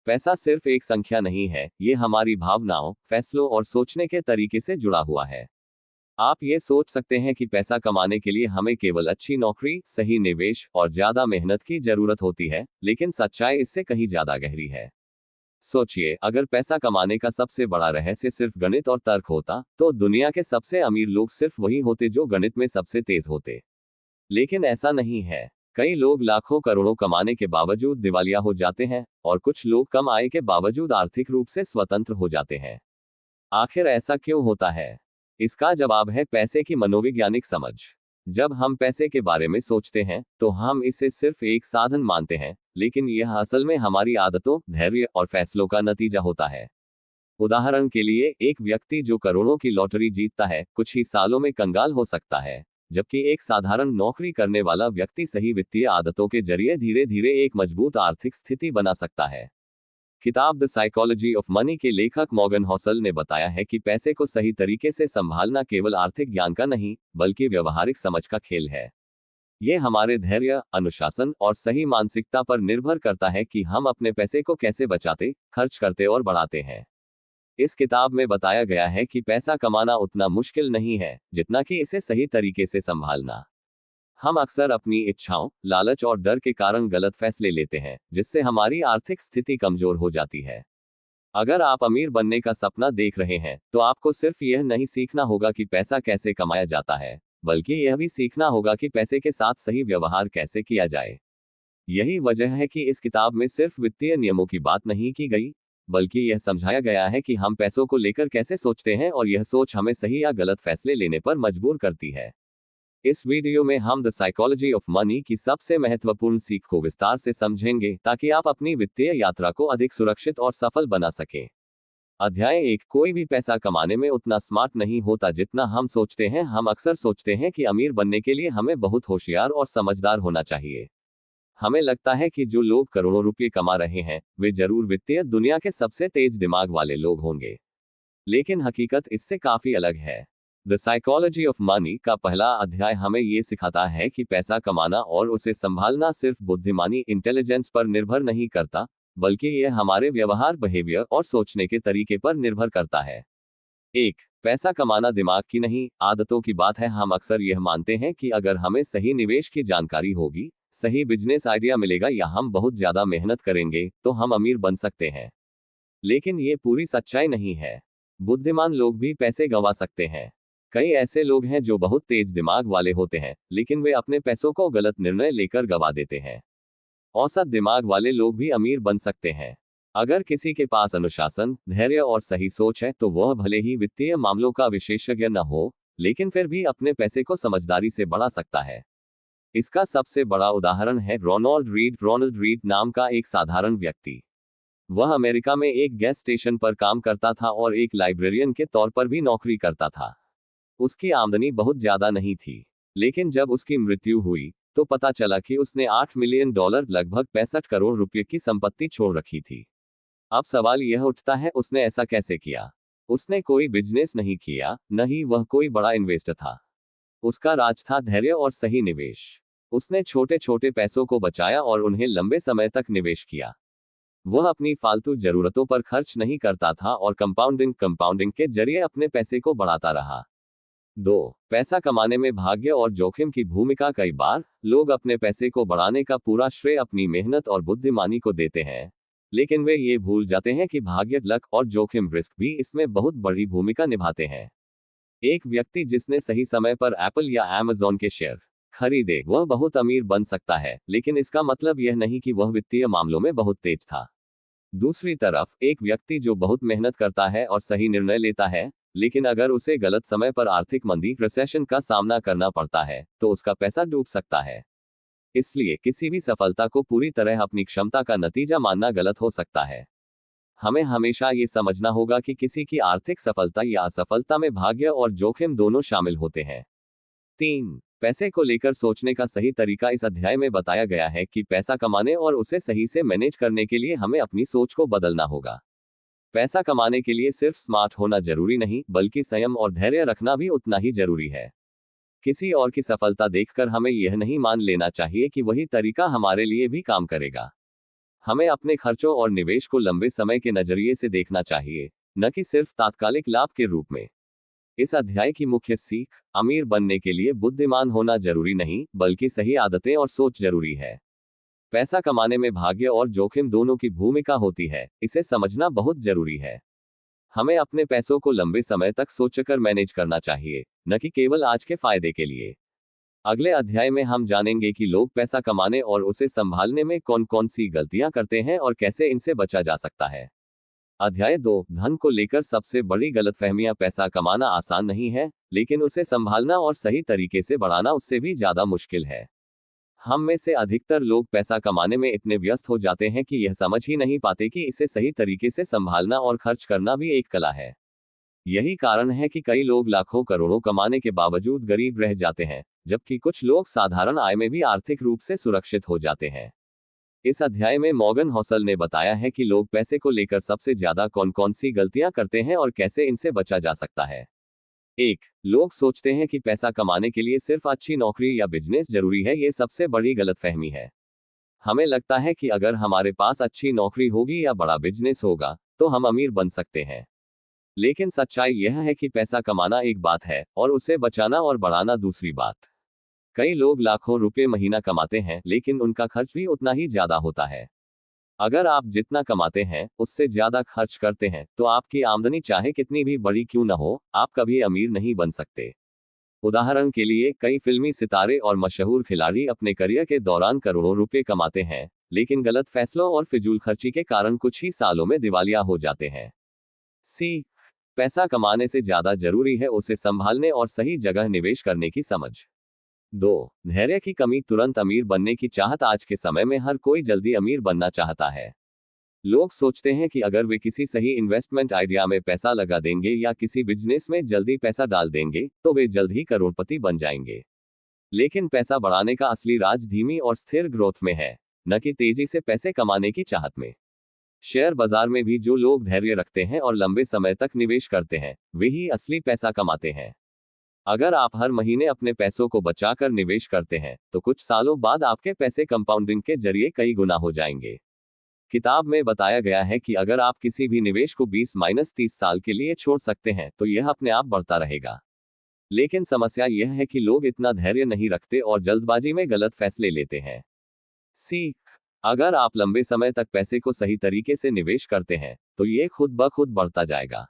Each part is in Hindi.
पैसा सिर्फ एक संख्या नहीं है, ये हमारी भावनाओं, फैसलों और सोचने के तरीके से जुड़ा हुआ है। आप ये सोच सकते हैं कि पैसा कमाने के लिए हमें केवल अच्छी नौकरी, सही निवेश और ज्यादा मेहनत की जरूरत होती है, लेकिन सच्चाई इससे कहीं ज्यादा गहरी है। सोचिए, अगर पैसा कमाने का सबसे बड़ा रहस्य सिर्फ गणित और तर्क होता, तो दुनिया के सबसे अमीर लोग सिर्फ वही होते जो गणित में सबसे तेज होते। लेकिन ऐसा नहीं है। कई लोग लाखों करोड़ों कमाने के बावजूद दिवालिया हो जाते हैं, और कुछ लोग कम आय के बावजूद आर्थिक रूप से स्वतंत्र हो जाते हैं। आखिर ऐसा क्यों होता है? इसका जवाब है पैसे की मनोवैज्ञानिक समझ। जब हम पैसे के बारे में सोचते हैं, तो हम इसे सिर्फ एक साधन मानते हैं, लेकिन यह असल में हमारी आदतों, धैर्य और फैसलों का नतीजा होता है। उदाहरण के लिए, एक व्यक्ति जो करोड़ों की लॉटरी जीतता है, कुछ ही सालों में कंगाल हो सकता है, जबकि एक साधारण नौकरी करने वाला व्यक्ति सही वित्तीय आदतों के जरिए धीरे धीरे एक मजबूत आर्थिक स्थिति बना सकता है। किताब द साइकोलॉजी ऑफ मनी के लेखक मॉर्गन हॉसल ने बताया है कि पैसे को सही तरीके से संभालना केवल आर्थिक ज्ञान का नहीं, बल्कि व्यवहारिक समझ का खेल है। यह हमारे धैर्य, अनुशासन और सही मानसिकता पर निर्भर करता है कि हम अपने पैसे को कैसे बचाते, खर्च करते और बढ़ाते हैं। इस किताब में बताया गया है कि पैसा कमाना उतना मुश्किल नहीं है, जितना कि इसे सही तरीके से संभालना। हम अक्सर अपनी इच्छाओं, लालच और डर के कारण गलत फैसले लेते हैं, जिससे हमारी आर्थिक स्थिति कमजोर हो जाती है। अगर आप अमीर बनने का सपना देख रहे हैं, तो आपको सिर्फ यह नहीं सीखना होगा कि पैसा कैसे कमाया जाता है, बल्कि यह भी सीखना होगा कि पैसे के साथ सही व्यवहार कैसे किया जाए। यही वजह है कि इस किताब में सिर्फ वित्तीय नियमों की बात नहीं की गई, बल्कि यह समझाया गया है कि हम पैसों को लेकर कैसे सोचते हैं, और यह सोच हमें सही या गलत फैसले लेने पर मजबूर करती है। इस वीडियो में हम द साइकोलॉजी ऑफ मनी की सबसे महत्वपूर्ण सीख को विस्तार से समझेंगे, ताकि आप अपनी वित्तीय यात्रा को अधिक सुरक्षित और सफल बना सकें। अध्याय 1। कोई भी पैसा कमाने में उतना स्मार्ट नहीं होता जितना हम सोचते हैं। हम अक्सर सोचते हैं कि अमीर बनने के लिए हमें बहुत होशियार और समझदार होना चाहिए। हमें लगता है कि जो लोग करोड़ों रुपए कमा रहे हैं, वे जरूर वित्तीय दुनिया के सबसे तेज दिमाग वाले लोग होंगे। लेकिन हकीकत इससे काफी अलग है। द साइकोलॉजी ऑफ मनी का पहला अध्याय हमें ये सिखाता है कि पैसा कमाना और उसे संभालना सिर्फ बुद्धिमानी, इंटेलिजेंस पर निर्भर नहीं करता, बल्कि यह हमारे व्यवहार, बिहेवियर और सोचने के तरीके पर निर्भर करता है। 1। पैसा कमाना दिमाग की नहीं, आदतों की बात है। हम अक्सर यह मानते हैं कि अगर हमें सही निवेश की जानकारी होगी, सही बिजनेस आइडिया मिलेगा या हम बहुत ज्यादा मेहनत करेंगे, तो हम अमीर बन सकते हैं। लेकिन ये पूरी सच्चाई नहीं है। बुद्धिमान लोग भी पैसे गंवा सकते हैं। कई ऐसे लोग हैं जो बहुत तेज दिमाग वाले होते हैं, लेकिन वे अपने पैसों को गलत निर्णय लेकर गंवा देते हैं। औसत दिमाग वाले लोग भी अमीर बन सकते हैं। अगर किसी के पास अनुशासन, धैर्य और सही सोच है, तो वह भले ही वित्तीय मामलों का विशेषज्ञ न हो, लेकिन फिर भी अपने पैसे को समझदारी से बढ़ा सकता है। इसका सबसे बड़ा उदाहरण है रोनाल्ड रीड। रोनाल्ड रीड नाम का एक साधारण व्यक्ति। वह अमेरिका में एक गैस स्टेशन पर काम करता था और एक लाइब्रेरियन के तौर पर भी नौकरी करता था। उसकी आमदनी बहुत ज्यादा नहीं थी, लेकिन जब उसकी मृत्यु हुई, तो पता चला कि उसने $8 मिलियन, लगभग 65 करोड़ रुपए की संपत्ति छोड़ रखी थी। अब सवाल यह उठता है, उसने ऐसा कैसे किया? उसने कोई बिजनेस नहीं किया, न ही वह कोई बड़ा इन्वेस्टर था। उसका राज था धैर्य और सही निवेश। उसने छोटे छोटे पैसों को बचाया और उन्हें लंबे समय तक निवेश किया। वह अपनी फालतू जरूरतों पर खर्च नहीं करता था और कंपाउंडिंग के जरिए अपने पैसे को बढ़ाता रहा। 2। पैसा कमाने में भाग्य और जोखिम की भूमिका। कई बार लोग अपने पैसे को बढ़ाने का पूरा श्रेय अपनी मेहनत और बुद्धिमानी को देते हैं, लेकिन वे ये भूल जाते हैं कि भाग्य, लक और जोखिम, रिस्क भी इसमें बहुत बड़ी भूमिका निभाते हैं। एक व्यक्ति जिसने सही समय पर एप्पल या अमेज़न के शेयर खरीदे, वह बहुत अमीर बन सकता है, लेकिन इसका मतलब यह नहीं कि वह वित्तीय मामलों में बहुत तेज था। दूसरी तरफ, एक व्यक्ति जो बहुत मेहनत करता है और सही निर्णय लेता है, लेकिन अगर उसे गलत समय पर आर्थिक मंदी, रिसेशन का सामना करना पड़ता है, तो उसका पैसा डूब सकता है। इसलिए किसी भी सफलता को पूरी तरह अपनी क्षमता का नतीजा मानना गलत हो सकता है। हमें हमेशा ये समझना होगा कि किसी की आर्थिक सफलता या असफलता में भाग्य और जोखिम दोनों शामिल होते हैं। 3। पैसे को लेकर सोचने का सही तरीका। इस अध्याय में बताया गया है कि पैसा कमाने और उसे सही से मैनेज करने के लिए हमें अपनी सोच को बदलना होगा। पैसा कमाने के लिए सिर्फ स्मार्ट होना जरूरी नहीं, बल्कि संयम और धैर्य रखना भी उतना ही जरूरी है। किसी और की सफलता देखकर हमें यह नहीं मान लेना चाहिए कि वही तरीका हमारे लिए भी काम करेगा। हमें अपने खर्चों और निवेश को लंबे समय के नजरिए से देखना चाहिए, न कि सिर्फ तात्कालिक लाभ के रूप में। इस अध्याय की मुख्य सीख, अमीर बनने के लिए बुद्धिमान होना जरूरी नहीं, बल्कि सही आदतें और सोच जरूरी है। पैसा कमाने में भाग्य और जोखिम दोनों की भूमिका होती है, इसे समझना बहुत जरूरी है। हमें अपने पैसों को लंबे समय तक सोचकर मैनेज करना चाहिए, न कि केवल आज के फायदे के लिए। अगले अध्याय में हम जानेंगे कि लोग पैसा कमाने और उसे संभालने में कौन कौन सी गलतियां करते हैं और कैसे इनसे बचा जा सकता है। अध्याय 2, धन को लेकर सबसे बड़ी गलतफहमियां। पैसा कमाना आसान नहीं है, लेकिन उसे संभालना और सही तरीके से बढ़ाना उससे भी ज्यादा मुश्किल है। हम में से अधिकतर लोग पैसा कमाने में इतने व्यस्त हो जाते हैं कि यह समझ ही नहीं पाते कि इसे सही तरीके से संभालना और खर्च करना भी एक कला है। यही कारण है कि कई लोग लाखों करोड़ों कमाने के बावजूद गरीब रह जाते हैं, जबकि कुछ लोग साधारण आय में भी आर्थिक रूप से सुरक्षित हो जाते हैं। इस अध्याय में मॉर्गन हौसल ने बताया है कि लोग पैसे को लेकर सबसे ज्यादा कौन कौन सी गलतियां करते हैं और कैसे इनसे बचा जा सकता है। 1. लोग सोचते हैं कि पैसा कमाने के लिए सिर्फ अच्छी नौकरी या बिजनेस जरूरी है। ये सबसे बड़ी गलतफहमी है। हमें लगता है कि अगर हमारे पास अच्छी नौकरी होगी या बड़ा बिजनेस होगा, तो हम अमीर बन सकते हैं। लेकिन सच्चाई यह है कि पैसा कमाना एक बात है और उसे बचाना और बढ़ाना दूसरी बात। कई लोग लाखों रुपए महीना कमाते हैं, लेकिन उनका खर्च भी उतना ही ज्यादा होता है। अगर आप जितना कमाते हैं उससे ज्यादा खर्च करते हैं, तो आपकी आमदनी चाहे कितनी भी बड़ी क्यों न हो, आप कभी अमीर नहीं बन सकते। उदाहरण के लिए, कई फिल्मी सितारे और मशहूर खिलाड़ी अपने करियर के दौरान करोड़ों रुपए कमाते हैं, लेकिन गलत फैसलों और फिजूल खर्ची के कारण कुछ ही सालों में दिवालिया हो जाते हैं। सी पैसा कमाने से ज्यादा जरूरी है उसे संभालने और सही जगह निवेश करने की समझ। 2. धैर्य की कमी। तुरंत अमीर बनने की चाहत। आज के समय में हर कोई जल्दी अमीर बनना चाहता है। लोग सोचते हैं कि अगर वे किसी सही इन्वेस्टमेंट आइडिया में पैसा लगा देंगे या किसी बिजनेस में जल्दी पैसा डाल देंगे, तो वे जल्द ही करोड़पति बन जाएंगे। लेकिन पैसा बढ़ाने का असली राज धीमी और स्थिर ग्रोथ में है, न कि तेजी से पैसे कमाने की चाहत में। शेयर बाजार में भी जो लोग धैर्य रखते हैं और लंबे समय तक निवेश करते हैं, वे ही असली पैसा कमाते हैं। अगर आप हर महीने अपने पैसों को बचाकर निवेश करते हैं, तो कुछ सालों बाद आपके पैसे कंपाउंडिंग के जरिए कई गुना हो जाएंगे। किताब में बताया गया है कि अगर आप किसी भी निवेश को 20-30 साल के लिए छोड़ सकते हैं, तो यह अपने आप बढ़ता रहेगा। लेकिन समस्या यह है कि लोग इतना धैर्य नहीं रखते और जल्दबाजी में गलत फैसले लेते हैं। सीख, अगर आप लंबे समय तक पैसे को सही तरीके से निवेश करते हैं, तो ये खुद ब खुद बढ़ता जाएगा।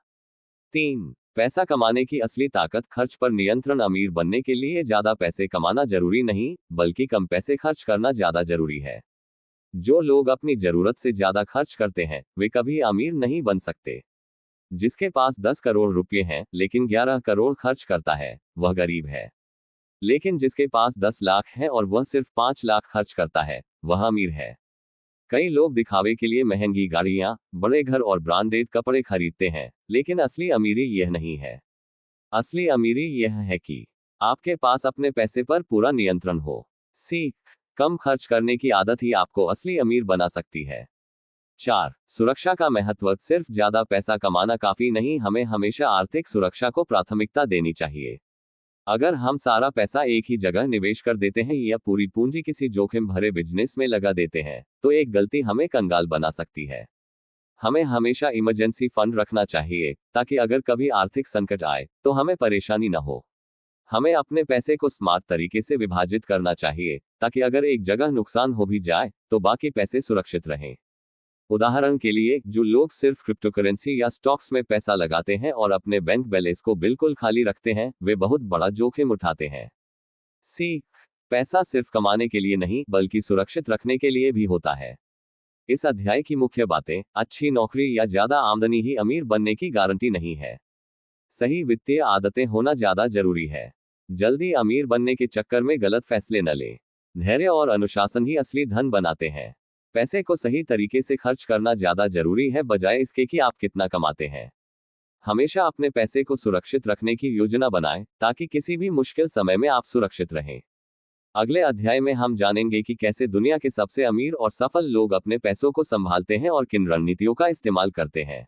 3. पैसा कमाने की असली ताकत। खर्च पर नियंत्रण। अमीर बनने के लिए ज्यादा पैसे कमाना जरूरी नहीं, बल्कि कम पैसे खर्च करना ज्यादा जरूरी है। जो लोग अपनी जरूरत से ज्यादा खर्च करते हैं, वे कभी अमीर नहीं बन सकते। जिसके पास 10 करोड़ रुपए हैं, लेकिन 11 करोड़ खर्च करता है, वह गरीब है। लेकिन जिसके पास 10 लाख हैं और वह सिर्फ 5 लाख खर्च करता है, वह अमीर है। कई लोग दिखावे के लिए महंगी गाड़ियां, बड़े घर और ब्रांडेड कपड़े खरीदते हैं, लेकिन असली अमीरी यह नहीं है। असली अमीरी यह है कि आपके पास अपने पैसे पर पूरा नियंत्रण हो। सीख, कम खर्च करने की आदत ही आपको असली अमीर बना सकती है। 4. सुरक्षा का महत्व। सिर्फ ज्यादा पैसा कमाना काफी नहीं, हमें हमेशा आर्थिक सुरक्षा को प्राथमिकता देनी चाहिए। अगर हम सारा पैसा एक ही जगह निवेश कर देते हैं या पूरी पूंजी किसी जोखिम भरे बिजनेस में लगा देते हैं, तो एक गलती हमें कंगाल बना सकती है। हमें हमेशा इमरजेंसी फंड रखना चाहिए, ताकि अगर कभी आर्थिक संकट आए, तो हमें परेशानी न हो। हमें अपने पैसे को स्मार्ट तरीके से विभाजित करना चाहिए, ताकि अगर एक जगह नुकसान हो भी जाए, तो बाकी पैसे सुरक्षित रहें। उदाहरण के लिए, जो लोग सिर्फ क्रिप्टोकरेंसी या स्टॉक्स में पैसा लगाते हैं और अपने बैंक बैलेंस को बिल्कुल खाली रखते हैं, वे बहुत बड़ा जोखिम उठाते हैं। सीख, पैसा सिर्फ कमाने के लिए नहीं, बल्कि सुरक्षित रखने के लिए भी होता है। इस अध्याय की मुख्य बातें। अच्छी नौकरी या ज्यादा आमदनी ही अमीर बनने की गारंटी नहीं है। सही वित्तीय आदतें होना ज्यादा जरूरी है। जल्दी अमीर बनने के चक्कर में गलत फैसले न लें। धैर्य और अनुशासन ही असली धन बनाते हैं। पैसे को सही तरीके से खर्च करना ज्यादा जरूरी है, बजाय इसके कि आप कितना कमाते हैं। हमेशा अपने पैसे को सुरक्षित रखने की योजना बनाएं, ताकि किसी भी मुश्किल समय में आप सुरक्षित रहें। अगले अध्याय में हम जानेंगे कि कैसे दुनिया के सबसे अमीर और सफल लोग अपने पैसों को संभालते हैं और किन रणनीतियों का इस्तेमाल करते हैं।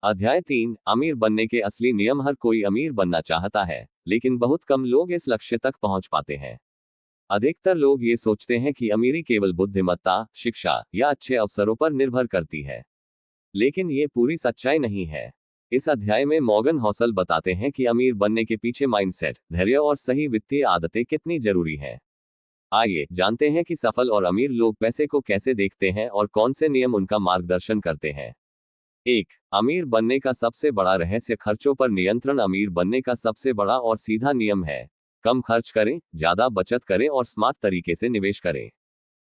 अध्याय 3, अमीर बनने के असली नियम। हर कोई अमीर बनना चाहता है, लेकिन बहुत कम लोग इस लक्ष्य तक पहुंच पाते हैं। अधिकतर लोग ये सोचते हैं कि अमीरी केवल बुद्धिमत्ता, शिक्षा या अच्छे अवसरों पर निर्भर करती है, लेकिन ये पूरी सच्चाई नहीं है। इस अध्याय में मॉर्गन हौसल बताते हैं कि अमीर बनने के पीछे माइंडसेट, धैर्य और सही वित्तीय आदतें कितनी जरूरी हैं। आइए जानते हैं कि सफल और अमीर लोग पैसे को कैसे देखते हैं और कौन से नियम उनका मार्गदर्शन करते हैं। 1. अमीर बनने का सबसे बड़ा रहस्य खर्चों पर नियंत्रण। अमीर बनने का सबसे बड़ा और सीधा नियम है, कम खर्च करें, ज्यादा बचत करें और स्मार्ट तरीके से निवेश करें।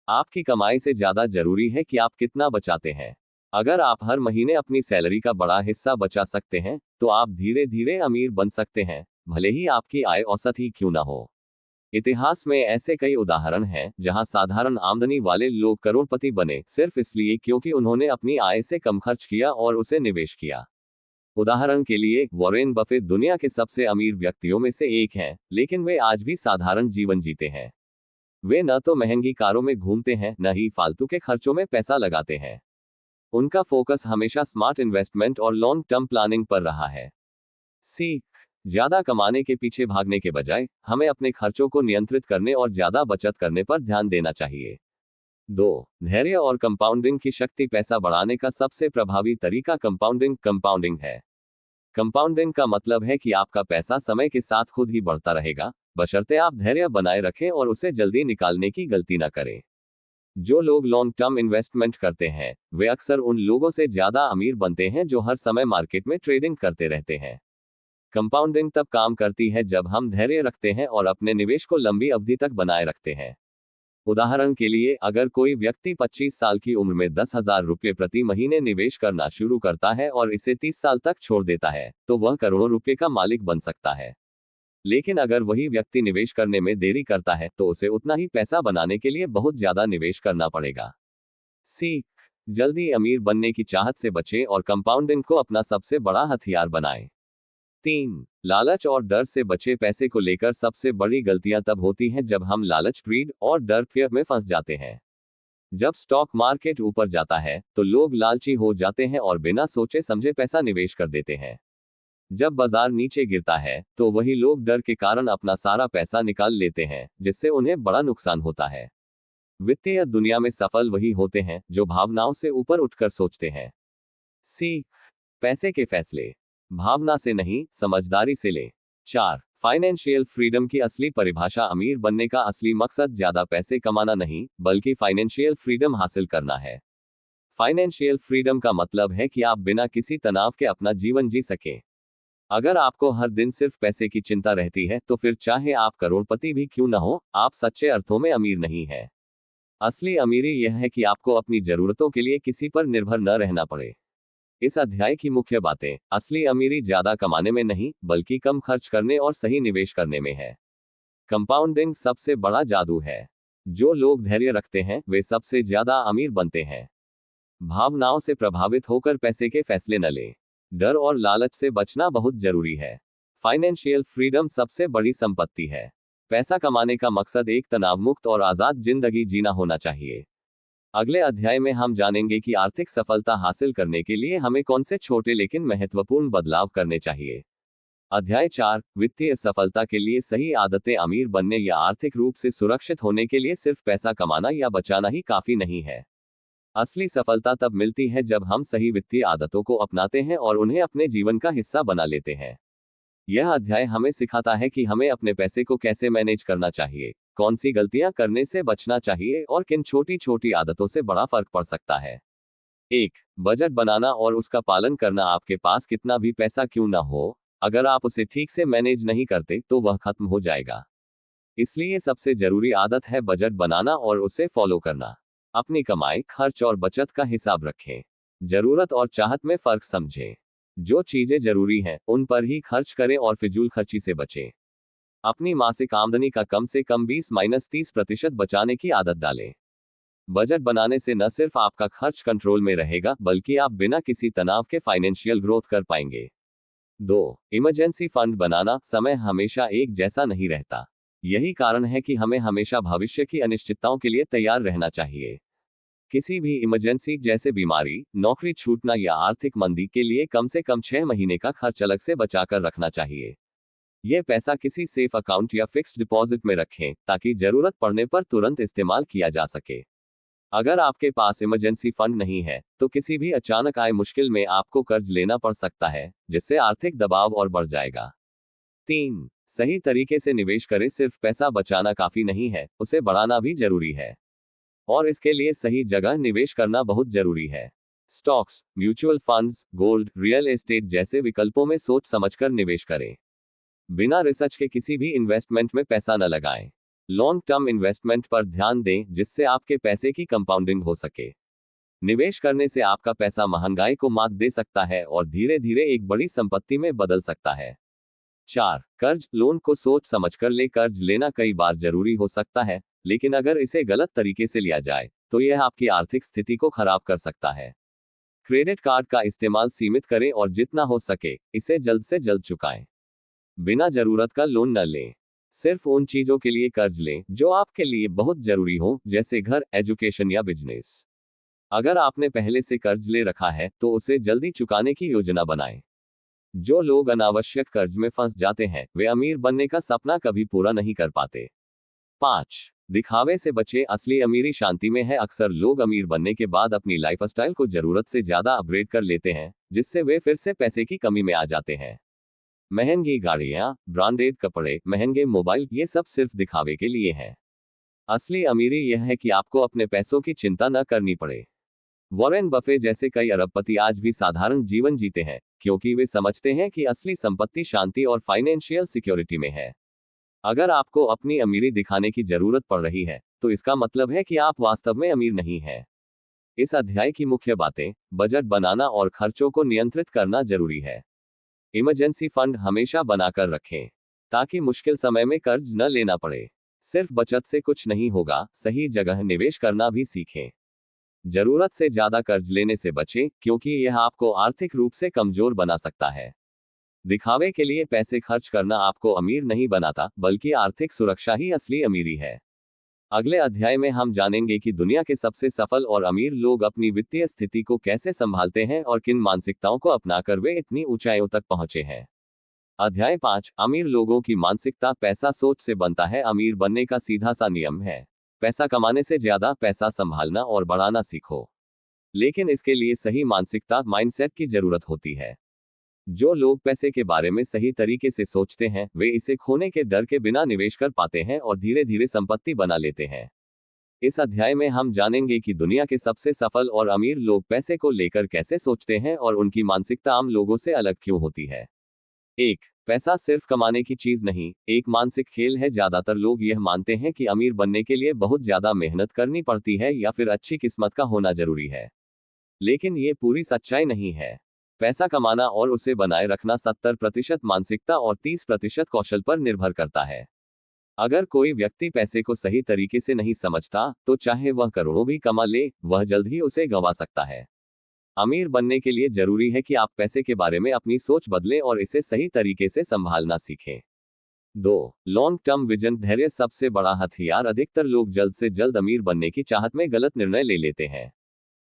आपकी कमाई से ज्यादा जरूरी है कि आप कितना बचाते हैं। अगर आप हर महीने अपनी सैलरी का बड़ा हिस्सा बचा सकते हैं, तो आप धीरे धीरे अमीर बन सकते हैं, भले ही आपकी आय औसत ही क्यों ना हो। इतिहास में ऐसे कई उदाहरण हैं जहां साधारण आमदनी वाले लोग करोड़पति बने, सिर्फ इसलिए क्योंकि उन्होंने अपनी आय से कम खर्च किया और उसे निवेश किया। उदाहरण के लिए वॉरेन बफेट दुनिया के सबसे अमीर व्यक्तियों में से एक हैं, लेकिन वे आज भी साधारण जीवन जीते हैं। वे न तो महंगी कारों में घूमते हैं, न ही फालतू के खर्चों में पैसा लगाते हैं। उनका फोकस हमेशा स्मार्ट इन्वेस्टमेंट और लॉन्ग टर्म प्लानिंग पर रहा है। सीख, ज्यादा कमाने के पीछे भागने के बजाय हमें अपने खर्चों को नियंत्रित करने और ज्यादा बचत करने पर ध्यान देना चाहिए। 2. धैर्य और कंपाउंडिंग की शक्ति। पैसा बढ़ाने का सबसे प्रभावी तरीका कंपाउंडिंग है। कंपाउंडिंग का मतलब है कि आपका पैसा समय के साथ खुद ही बढ़ता रहेगा, बशर्ते आप धैर्य बनाए रखें और उसे जल्दी निकालने की गलती न करें। जो लोग लॉन्ग टर्म इन्वेस्टमेंट करते हैं, वे अक्सर उन लोगों से ज्यादा अमीर बनते हैं जो हर समय मार्केट में ट्रेडिंग करते रहते हैं। कंपाउंडिंग तब काम करती है जब हम धैर्य रखते हैं और अपने निवेश को लंबी अवधि तक बनाए रखते हैं। उदाहरण के लिए, अगर कोई व्यक्ति 25 साल की उम्र में 10,000 रुपये प्रति महीने निवेश करना शुरू करता है और इसे 30 साल तक छोड़ देता है, तो वह करोड़ों रुपये का मालिक बन सकता है। लेकिन अगर वही व्यक्ति निवेश करने में देरी करता है, तो उसे उतना ही पैसा बनाने के लिए बहुत ज्यादा निवेश करना पड़ेगा। सीख, जल्दी अमीर बनने की चाहत से बचें और कंपाउंडिंग को अपना सबसे बड़ा हथियार बनाएं। 3. लालच और डर से बचे। पैसे को लेकर सबसे बड़ी गलतियां तब होती हैं जब हम लालच, ग्रीड और डर, फियर में फंस जाते हैं। जब स्टॉक मार्केट ऊपर जाता है, तो लोग लालची हो जाते हैं और बिना सोचे समझे पैसा निवेश कर देते हैं। जब बाजार नीचे गिरता है, तो वही लोग डर के कारण अपना सारा पैसा निकाल लेते हैं, जिससे उन्हें बड़ा नुकसान होता है। वित्तीय दुनिया में सफल वही होते हैं जो भावनाओं से ऊपर उठकर सोचते हैं। सीख, पैसे के फैसले भावना से नहीं, समझदारी से लें। 4. फाइनेंशियल फ्रीडम की असली परिभाषा। अमीर बनने का असली मकसद ज्यादा पैसे कमाना नहीं, बल्कि फाइनेंशियल फ्रीडम हासिल करना है। फाइनेंशियल फ्रीडम का मतलब है कि आप बिना किसी तनाव के अपना जीवन जी सकें। अगर आपको हर दिन सिर्फ पैसे की चिंता रहती है, तो फिर चाहे आप करोड़पति भी क्यों न हो, आप सच्चे अर्थों में अमीर नहीं हैं। असली अमीरी यह है कि आपको अपनी जरूरतों के लिए किसी पर निर्भर न रहना पड़े। इस अध्याय की मुख्य बातें। असली अमीरी ज्यादा कमाने में नहीं, बल्कि कम खर्च करने और सही निवेश करने में है। कंपाउंडिंग सबसे बड़ा जादू है। जो लोग धैर्य रखते हैं, वे सबसे ज्यादा अमीर बनते हैं। भावनाओं से प्रभावित होकर पैसे के फैसले न लें। डर और लालच से बचना बहुत जरूरी है। फाइनेंशियल फ्रीडम सबसे बड़ी संपत्ति है। पैसा कमाने का मकसद एक तनावमुक्त और आजाद जिंदगी जीना होना चाहिए। अगले अध्याय में हम जानेंगे कि आर्थिक सफलता हासिल करने के लिए हमें कौन से छोटे लेकिन महत्वपूर्ण बदलाव करने चाहिए। अध्याय 4, वित्तीय सफलता के लिए सही आदतें। अमीर बनने या आर्थिक रूप से सुरक्षित होने के लिए सिर्फ पैसा कमाना या बचाना ही काफी नहीं है। असली सफलता तब मिलती है जब हम सही वित्तीय आदतों को अपनाते हैं और उन्हें अपने जीवन का हिस्सा बना लेते हैं। यह अध्याय हमें सिखाता है कि हमें अपने पैसे को कैसे मैनेज करना चाहिए, कौन सी गलतियां करने से बचना चाहिए और किन छोटी छोटी आदतों से बड़ा फर्क पड़ सकता है। 1. बजट बनाना और उसका पालन करना। आपके पास कितना भी पैसा क्यों ना हो, अगर आप उसे ठीक से मैनेज नहीं करते, तो वह खत्म हो जाएगा। इसलिए सबसे जरूरी आदत है बजट बनाना और उसे फॉलो करना। अपनी कमाई, खर्च और बचत का हिसाब रखें। जरूरत और चाहत में फर्क समझें। जो चीजें जरूरी हैं, उन पर ही खर्च करें और फिजूल खर्ची से बचें। अपनी मासिक आमदनी का कम से कम 20-30% बचाने की आदत डालें। बजट बनाने से न सिर्फ आपका खर्च कंट्रोल में रहेगा, बल्कि आप बिना किसी तनाव के फाइनेंशियल ग्रोथ कर पाएंगे। 2. इमरजेंसी फंड बनाना। समय हमेशा एक जैसा नहीं रहता। यही कारण है कि हमें हमेशा भविष्य की अनिश्चितताओं के लिए तैयार रहना चाहिए। किसी भी इमरजेंसी जैसे बीमारी, नौकरी छूटना या आर्थिक मंदी के लिए कम से कम 6 महीने का खर्च अलग से बचाकर रखना चाहिए। ये पैसा किसी सेफ अकाउंट या फिक्स्ड डिपॉजिट में रखें ताकि जरूरत पड़ने पर तुरंत इस्तेमाल किया जा सके। अगर आपके पास इमरजेंसी फंड नहीं है तो किसी भी अचानक आए मुश्किल में आपको कर्ज लेना पड़ सकता है, जिससे आर्थिक दबाव और बढ़ जाएगा। 3. सही तरीके से निवेश करें। सिर्फ पैसा बचाना काफी नहीं है, उसे बढ़ाना भी जरूरी है, और इसके लिए सही जगह निवेश करना बहुत जरूरी है। Stocks, mutual funds, gold, real estate जैसे विकल्पों में सोच समझकर निवेश करें। बिना रिसर्च के किसी भी इन्वेस्टमेंट में पैसा न लगाएं। लॉन्ग टर्म इन्वेस्टमेंट पर ध्यान दें, जिससे आपके पैसे की कंपाउंडिंग हो सके। निवेश करने से आपका पैसा महंगाई को मात दे सकता है और धीरे धीरे एक बड़ी संपत्ति में बदल सकता है। 4. कर्ज, लोन को सोच समझकर ले। कर्ज लेना कई बार जरूरी हो सकता है, लेकिन अगर इसे गलत तरीके से लिया जाए तो यह आपकी आर्थिक स्थिति को खराब कर सकता है। क्रेडिट कार्ड का इस्तेमाल सीमित करें और जितना हो सके इसे जल्द से जल्द चुकाएं। बिना जरूरत का लोन न लें। सिर्फ उन चीजों के लिए कर्ज लें जो आपके लिए बहुत जरूरी हो, जैसे घर, एजुकेशन या बिजनेस। अगर आपने पहले से कर्ज ले रखा है तो उसे जल्दी चुकाने की योजना बनाएं। जो लोग अनावश्यक कर्ज में फंस जाते हैं वे अमीर बनने का सपना कभी पूरा नहीं कर पाते। 5. दिखावे से बचें। असली अमीरी शांति में है। अक्सर लोग अमीर बनने के बाद अपनी लाइफस्टाइल को जरूरत से ज्यादा अपग्रेड कर लेते हैं, जिससे वे फिर से पैसे की कमी में आ जाते हैं। महंगी गाड़ियां, ब्रांडेड कपड़े, महंगे मोबाइल, ये सब सिर्फ दिखावे के लिए है। असली अमीरी यह है कि आपको अपने पैसों की चिंता न करनी पड़े। वॉरेन बफे जैसे कई अरबपति आज भी साधारण जीवन जीते हैं, क्योंकि वे समझते हैं कि असली संपत्ति शांति और फाइनेंशियल सिक्योरिटी में है। अगर आपको अपनी अमीरी दिखाने की जरूरत पड़ रही है तो इसका मतलब है कि आप वास्तव में अमीर नहीं हैं। इस अध्याय की मुख्य बातें: बजट बनाना और खर्चों को नियंत्रित करना जरूरी है। इमरजेंसी फंड हमेशा बनाकर रखें ताकि मुश्किल समय में कर्ज न लेना पड़े। सिर्फ बचत से कुछ नहीं होगा, सही जगह निवेश करना भी सीखें। जरूरत से ज्यादा कर्ज लेने से बचें, क्योंकि यह आपको आर्थिक रूप से कमजोर बना सकता है। दिखावे के लिए पैसे खर्च करना आपको अमीर नहीं बनाता, बल्कि आर्थिक सुरक्षा ही असली अमीरी है। अगले अध्याय में हम जानेंगे कि दुनिया के सबसे सफल और अमीर लोग अपनी वित्तीय स्थिति को कैसे संभालते हैं और किन मानसिकताओं को अपनाकर वे इतनी ऊंचाइयों तक पहुंचे हैं। अध्याय 5: अमीर लोगों की मानसिकता। पैसा सोच से बनता है। अमीर बनने का सीधा सा नियम है: पैसा कमाने से ज्यादा पैसा संभालना और बढ़ाना सीखो। लेकिन इसके लिए सही मानसिकता, माइंडसेट की जरूरत होती है। जो लोग पैसे के बारे में सही तरीके से सोचते हैं वे इसे खोने के डर के बिना निवेश कर पाते हैं और धीरे धीरे संपत्ति बना लेते हैं। इस अध्याय में हम जानेंगे कि दुनिया के सबसे सफल और अमीर लोग पैसे को लेकर कैसे सोचते हैं और उनकी मानसिकता आम लोगों से अलग क्यों होती है। 1. पैसा सिर्फ कमाने की चीज नहीं, एक मानसिक खेल है। ज्यादातर लोग यह मानते हैं कि अमीर बनने के लिए बहुत ज्यादा मेहनत करनी पड़ती है या फिर अच्छी किस्मत का होना जरूरी है, लेकिन ये पूरी सच्चाई नहीं है। पैसा कमाना और उसे बनाए रखना 70% मानसिकता और 30% कौशल पर निर्भर करता है। अगर कोई व्यक्ति पैसे को सही तरीके से नहीं समझता तो चाहे वह करोड़ों भी कमा ले, वह जल्द ही उसे गंवा सकता है। अमीर बनने के लिए जरूरी है कि आप पैसे के बारे में अपनी सोच बदलें और इसे सही तरीके से संभालना सीखें। 2. Long term vision. धैर्य सबसे बड़ा हथियार। अधिकतर लोग जल्द से जल्द अमीर बनने की चाहत में गलत निर्णय ले लेते हैं।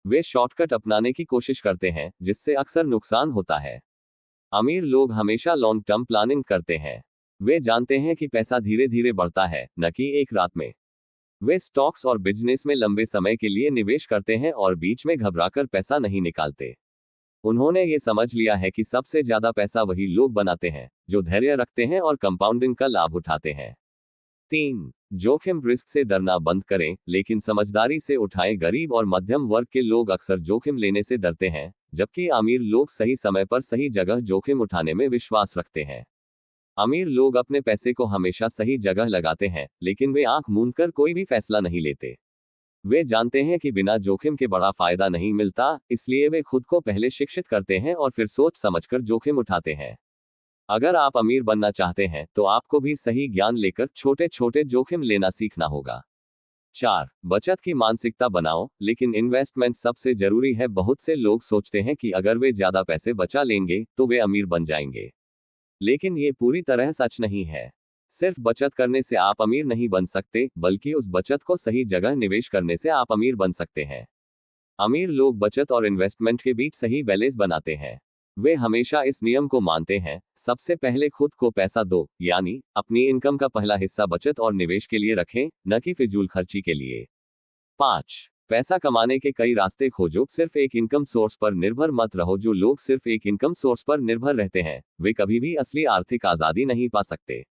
वे शॉर्टकट अपनाने की कोशिश करते हैं, जिससे अक्सर नुकसान होता है। अमीर लोग हमेशा लॉन्ग टर्म प्लानिंग करते हैं। वे जानते हैं कि पैसा धीरे धीरे बढ़ता है, न कि एक रात में। वे स्टॉक्स और बिजनेस में लंबे समय के लिए निवेश करते हैं और बीच में घबराकर पैसा नहीं निकालते। उन्होंने ये समझ लिया है कि सबसे ज्यादा पैसा वही लोग बनाते हैं जो धैर्य रखते हैं और कंपाउंडिंग का लाभ उठाते हैं। 3. जोखिम। रिस्क से डरना बंद करें, लेकिन समझदारी से उठाएं। गरीब और मध्यम वर्ग के लोग अक्सर जोखिम लेने से डरते हैं, जबकि अमीर लोग सही समय पर सही जगह जोखिम उठाने में विश्वास रखते हैं। अमीर लोग अपने पैसे को हमेशा सही जगह लगाते हैं, लेकिन वे आंख मूंद कर कोई भी फैसला नहीं लेते। वे जानते हैं कि बिना जोखिम के बड़ा फायदा नहीं मिलता, इसलिए वे खुद को पहले शिक्षित करते हैं और फिर सोच समझकर जोखिम उठाते हैं। अगर आप अमीर बनना चाहते हैं तो आपको भी सही ज्ञान लेकर छोटे छोटे जोखिम लेना सीखना होगा। 4. बचत की मानसिकता बनाओ, लेकिन इन्वेस्टमेंट सबसे जरूरी है। बहुत से लोग सोचते हैं कि अगर वे ज्यादा पैसे बचा लेंगे तो वे अमीर बन जाएंगे, लेकिन ये पूरी तरह सच नहीं है। सिर्फ बचत करने से आप अमीर नहीं बन सकते, बल्कि उस बचत को सही जगह निवेश करने से आप अमीर बन सकते हैं। अमीर लोग बचत और इन्वेस्टमेंट के बीच सही बैलेंस बनाते हैं। वे हमेशा इस नियम को मानते हैं, सबसे पहले खुद को पैसा दो, यानी अपनी इनकम का पहला हिस्सा बचत और निवेश के लिए रखें, न कि फिजूल खर्ची के लिए। 5. पैसा कमाने के कई रास्ते खोजो, सिर्फ एक इनकम सोर्स पर निर्भर मत रहो। जो लोग सिर्फ एक इनकम सोर्स पर निर्भर रहते हैं, वे कभी भी असली आर्थिक आजादी नहीं पा सकते।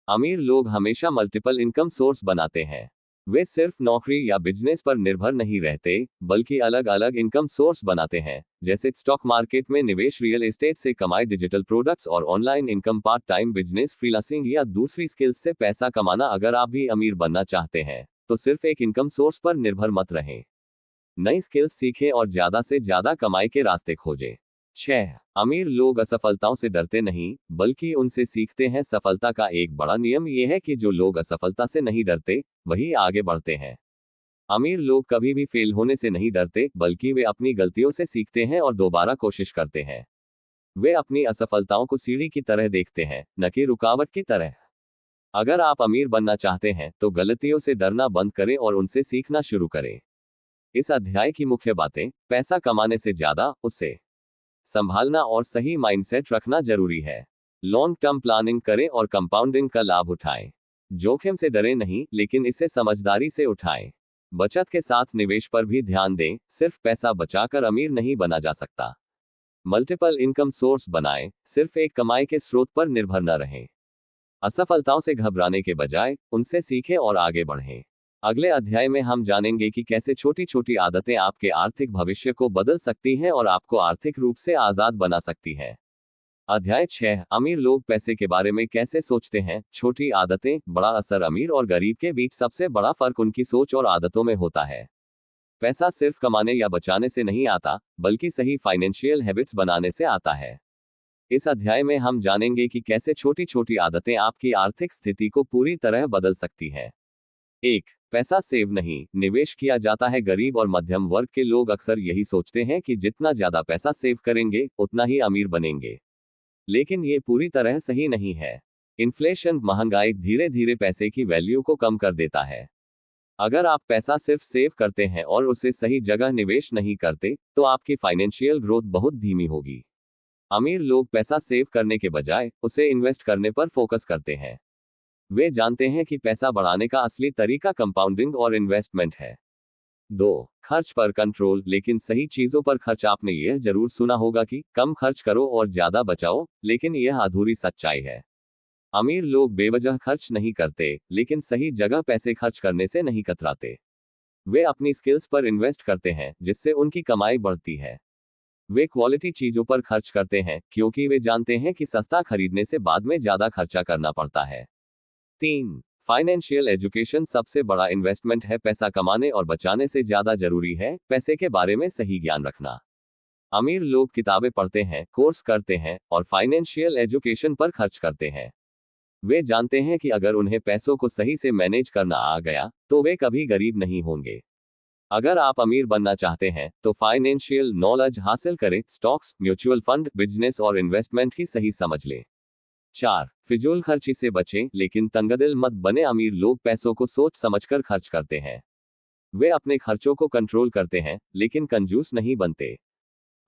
अमीर लोग हमेशा मल्टीपल इनकम सोर्स बनाते हैं। वे सिर्फ नौकरी या बिजनेस पर निर्भर नहीं रहते, बल्कि अलग अलग इनकम सोर्स बनाते हैं, जैसे स्टॉक मार्केट में निवेश, रियल एस्टेट से कमाई, डिजिटल प्रोडक्ट्स और online income, part time business, freelancing या दूसरी स्किल्स से पैसा कमाना। अगर आप भी अमीर बनना चाहते हैं, तो सिर्फ एक इनकम सोर्स पर निर्भर मत रहें। नई स्किल्स सीखें और ज्यादा से ज्यादा कमाई के रास्ते खोजें। 6. अमीर लोग असफलताओं से डरते नहीं, बल्कि उनसे सीखते हैं। सफलता का एक बड़ा नियम यह है कि जो लोग असफलता से नहीं डरते, वही आगे बढ़ते हैं। अमीर लोग कभी भी फेल होने से नहीं डरते, बल्कि वे अपनी गलतियों से सीखते हैं और दोबारा कोशिश करते हैं। वे अपनी असफलताओं को सीढ़ी की तरह देखते हैं, न कि रुकावट की तरह। अगर आप अमीर बनना चाहते हैं, तो गलतियों से डरना बंद करें और उनसे सीखना शुरू करें। इस अध्याय की मुख्य बातें: पैसा कमाने से ज्यादा उसे संभालना और सही माइंडसेट रखना जरूरी है। लॉन्ग टर्म प्लानिंग करें और कंपाउंडिंग का लाभ उठाएं। जोखिम से डरें नहीं, लेकिन इसे समझदारी से उठाएं। बचत के साथ निवेश पर भी ध्यान दें, सिर्फ पैसा बचाकर अमीर नहीं बना जा सकता। मल्टीपल इनकम सोर्स बनाएं, सिर्फ एक कमाई के स्रोत पर निर्भर न रहें। असफलताओं से घबराने के बजाय उनसे सीखें और आगे बढ़ें। अगले अध्याय में हम जानेंगे कि कैसे छोटी छोटी आदतें आपके आर्थिक भविष्य को बदल सकती हैं और आपको आर्थिक रूप से आजाद बना सकती हैं। अध्याय 6: अमीर लोग पैसे के बारे में कैसे सोचते हैं। छोटी आदतें, बड़ा असर। अमीर और गरीब के बीच सबसे बड़ा फर्क उनकी सोच और आदतों में होता है। पैसा सिर्फ कमाने या बचाने से नहीं आता, बल्कि सही फाइनेंशियल हैबिट्स बनाने से आता है। इस अध्याय में हम जानेंगे कि कैसे छोटी छोटी आदतें आपकी आर्थिक स्थिति को पूरी तरह बदल सकती हैं। 1. पैसा सेव नहीं, निवेश किया जाता है। गरीब और मध्यम वर्ग के लोग अक्सर यही सोचते हैं कि जितना ज्यादा पैसा सेव करेंगे, उतना ही अमीर बनेंगे। लेकिन ये पूरी तरह सही नहीं है। इन्फ्लेशन, महंगाई धीरे धीरे पैसे की वैल्यू को कम कर देता है। अगर आप पैसा सिर्फ सेव करते हैं और उसे सही जगह निवेश नहीं करते, तो आपकी फाइनेंशियल ग्रोथ बहुत धीमी होगी। अमीर लोग पैसा सेव करने के बजाय उसे इन्वेस्ट करने पर फोकस करते हैं। वे जानते हैं कि पैसा बढ़ाने का असली तरीका कंपाउंडिंग और इन्वेस्टमेंट है। 2. खर्च पर कंट्रोल, लेकिन सही चीजों पर खर्च। आपने यह जरूर सुना होगा कि कम खर्च करो और ज्यादा बचाओ, लेकिन यह अधूरी सच्चाई है। अमीर लोग बेवजह खर्च नहीं करते, लेकिन सही जगह पैसे खर्च करने से नहीं कतराते। वे अपनी स्किल्स पर इन्वेस्ट करते हैं, जिससे उनकी कमाई बढ़ती है। वे क्वालिटी चीजों पर खर्च करते हैं, क्योंकि वे जानते हैं कि सस्ता खरीदने से बाद में ज्यादा खर्चा करना पड़ता है। 3. फाइनेंशियल एजुकेशन सबसे बड़ा इन्वेस्टमेंट है। पैसा कमाने और बचाने से ज्यादा जरूरी है पैसे के बारे में सही ज्ञान रखना। अमीर लोग किताबें पढ़ते हैं, कोर्स करते हैं और फाइनेंशियल एजुकेशन पर खर्च करते हैं। वे जानते हैं कि अगर उन्हें पैसों को सही से मैनेज करना आ गया, तो वे कभी गरीब नहीं होंगे। अगर आप अमीर बनना चाहते हैं, तो फाइनेंशियल नॉलेज हासिल करें, स्टॉक्स, म्यूचुअल फंड, बिजनेस और इन्वेस्टमेंट की सही समझ लें। 4. फिजूल खर्ची से बचें, लेकिन तंगदिल मत बने। अमीर लोग पैसों को सोच समझकर खर्च करते हैं। वे अपने खर्चों को कंट्रोल करते हैं, लेकिन कंजूस नहीं बनते।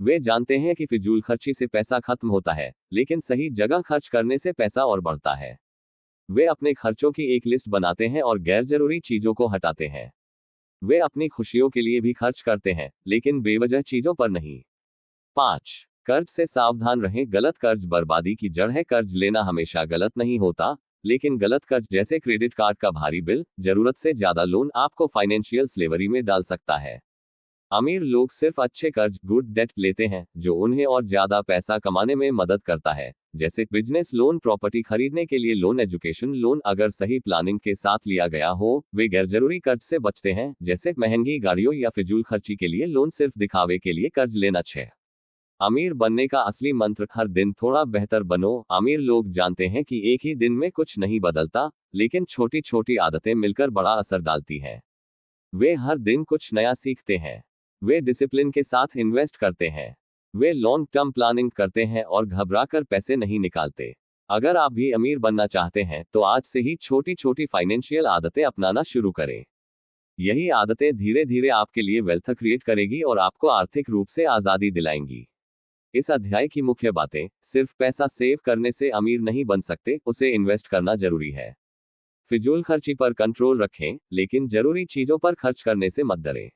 वे जानते हैं कि फिजूल खर्ची से पैसा खत्म होता है, लेकिन सही जगह खर्च करने से पैसा और बढ़ता है। वे अपने खर्चों की एक लिस्ट बनाते हैं और गैर जरूरी चीजों को हटाते हैं। वे अपनी खुशियों के लिए भी खर्च करते हैं, लेकिन बेवजह चीजों पर नहीं। 5. कर्ज से सावधान रहें। गलत कर्ज बर्बादी की जड़ है। कर्ज लेना हमेशा गलत नहीं होता, लेकिन गलत कर्ज, जैसे क्रेडिट कार्ड का भारी बिल, जरूरत से ज्यादा लोन, आपको फाइनेंशियल स्लेवरी में डाल सकता है। अमीर लोग सिर्फ अच्छे कर्ज, गुड डेट, लेते हैं, जो उन्हें और ज्यादा पैसा कमाने में मदद करता है, जैसे बिजनेस लोन, प्रॉपर्टी खरीदने के लिए लोन, एजुकेशन लोन। अगर सही प्लानिंग के साथ लिया गया हो, वे गैरजरूरी कर्ज से बचते हैं, जैसे महंगी गाड़ियों या फिजूल खर्ची के लिए लोन। सिर्फ दिखावे के लिए कर्ज लेना। 6. अमीर बनने का असली मंत्र: हर दिन थोड़ा बेहतर बनो। अमीर लोग जानते हैं कि एक ही दिन में कुछ नहीं बदलता, लेकिन छोटी छोटी आदतें मिलकर बड़ा असर डालती हैं। वे हर दिन कुछ नया सीखते हैं। वे डिसिप्लिन के साथ इन्वेस्ट करते हैं। वे लॉन्ग टर्म प्लानिंग करते हैं और घबराकर पैसे नहीं निकालते। अगर आप भी अमीर बनना चाहते हैं, तो आज से ही छोटी छोटी फाइनेंशियल आदतें अपनाना शुरू करें। यही आदतें धीरे धीरे आपके लिए वेल्थ क्रिएट करेगी और आपको आर्थिक रूप से आजादी दिलाएंगी। इस अध्याय की मुख्य बातें। सिर्फ पैसा सेव करने से अमीर नहीं बन सकते, उसे इन्वेस्ट करना जरूरी है। फिजूल खर्ची पर कंट्रोल रखें, लेकिन जरूरी चीजों पर खर्च करने से मत डरें।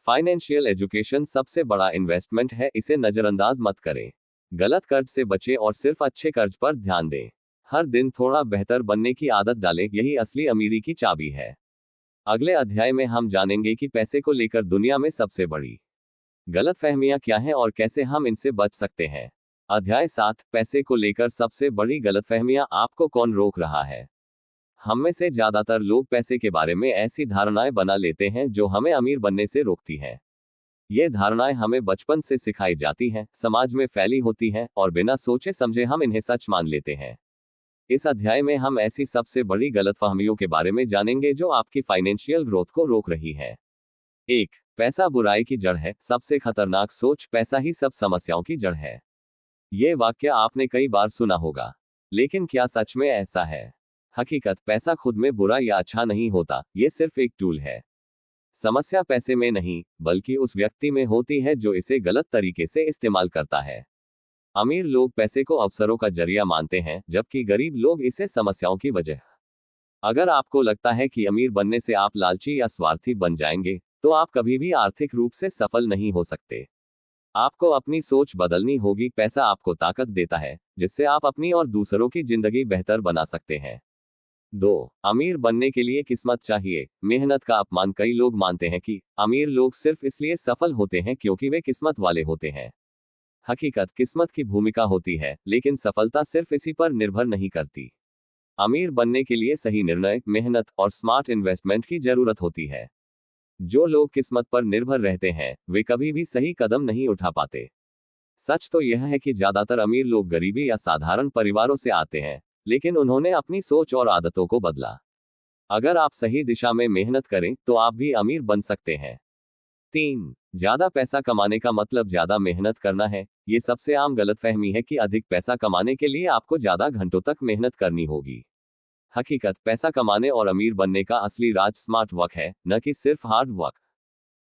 फाइनेंशियल एजुकेशन सबसे बड़ा इन्वेस्टमेंट है, इसे नजरअंदाज मत करें। गलत कर्ज से बचें और सिर्फ अच्छे कर्ज पर ध्यान दें। हर दिन थोड़ा बेहतर बनने की आदत डालें, यही असली अमीरी की चाबी है। अगले अध्याय में हम जानेंगे कि पैसे को लेकर दुनिया में सबसे बड़ी गलतफहमियां क्या हैं और कैसे हम इनसे बच सकते हैं। अध्याय 7, पैसे को लेकर सबसे बड़ी गलतफहमियां, आपको कौन रोक रहा है। हम में से ज्यादातर लोग पैसे के बारे में ऐसी धारणाएं बना लेते हैं जो हमें अमीर बनने से रोकती हैं। ये धारणाएं हमें बचपन से सिखाई जाती हैं, समाज में फैली होती हैं और बिना सोचे समझे हम इन्हें सच मान लेते हैं। इस अध्याय में हम ऐसी सबसे बड़ी गलतफहमियों के बारे में जानेंगे जो आपकी फाइनेंशियल ग्रोथ को रोक रही है। 1. पैसा बुराई की जड़ है। सबसे खतरनाक सोच, पैसा ही सब समस्याओं की जड़ है। ये वाक्य आपने कई बार सुना होगा, लेकिन क्या सच में ऐसा है? हकीकत, पैसा खुद में बुरा या अच्छा नहीं होता, ये सिर्फ एक टूल है। समस्या पैसे में नहीं, बल्कि उस व्यक्ति में होती है जो इसे गलत तरीके से इस्तेमाल करता है। अमीर लोग पैसे को अवसरों का जरिया मानते हैं, जबकि गरीब लोग इसे समस्याओं की वजह। अगर आपको लगता है कि अमीर बनने से आप लालची या स्वार्थी बन जाएंगे, तो आप कभी भी आर्थिक रूप से सफल नहीं हो सकते। आपको अपनी सोच बदलनी होगी। पैसा आपको ताकत देता है, जिससे आप अपनी और दूसरों की जिंदगी बेहतर बना सकते हैं। 2. अमीर बनने के लिए किस्मत चाहिए। मेहनत का अपमान। कई लोग मानते हैं कि अमीर लोग सिर्फ इसलिए सफल होते हैं क्योंकि वे किस्मत वाले होते हैं। हकीकत, किस्मत की भूमिका होती है, लेकिन सफलता सिर्फ इसी पर निर्भर नहीं करती। अमीर बनने के लिए सही निर्णय, मेहनत और स्मार्ट इन्वेस्टमेंट की जरूरत होती है। जो लोग किस्मत पर निर्भर रहते हैं, वे कभी भी सही कदम नहीं उठा पाते। सच तो यह है कि ज्यादातर अमीर लोग गरीबी या साधारण परिवारों से आते हैं, लेकिन उन्होंने अपनी सोच और आदतों को बदला। अगर आप सही दिशा में मेहनत करें, तो आप भी अमीर बन सकते हैं। 3. ज्यादा पैसा कमाने का मतलब ज्यादा मेहनत करना है। ये सबसे आम गलतफहमी है कि अधिक पैसा कमाने के लिए आपको ज्यादा घंटों तक मेहनत करनी होगी। हकीकत, पैसा कमाने और अमीर बनने का असली राज स्मार्ट वर्क है, न कि सिर्फ हार्ड वर्क।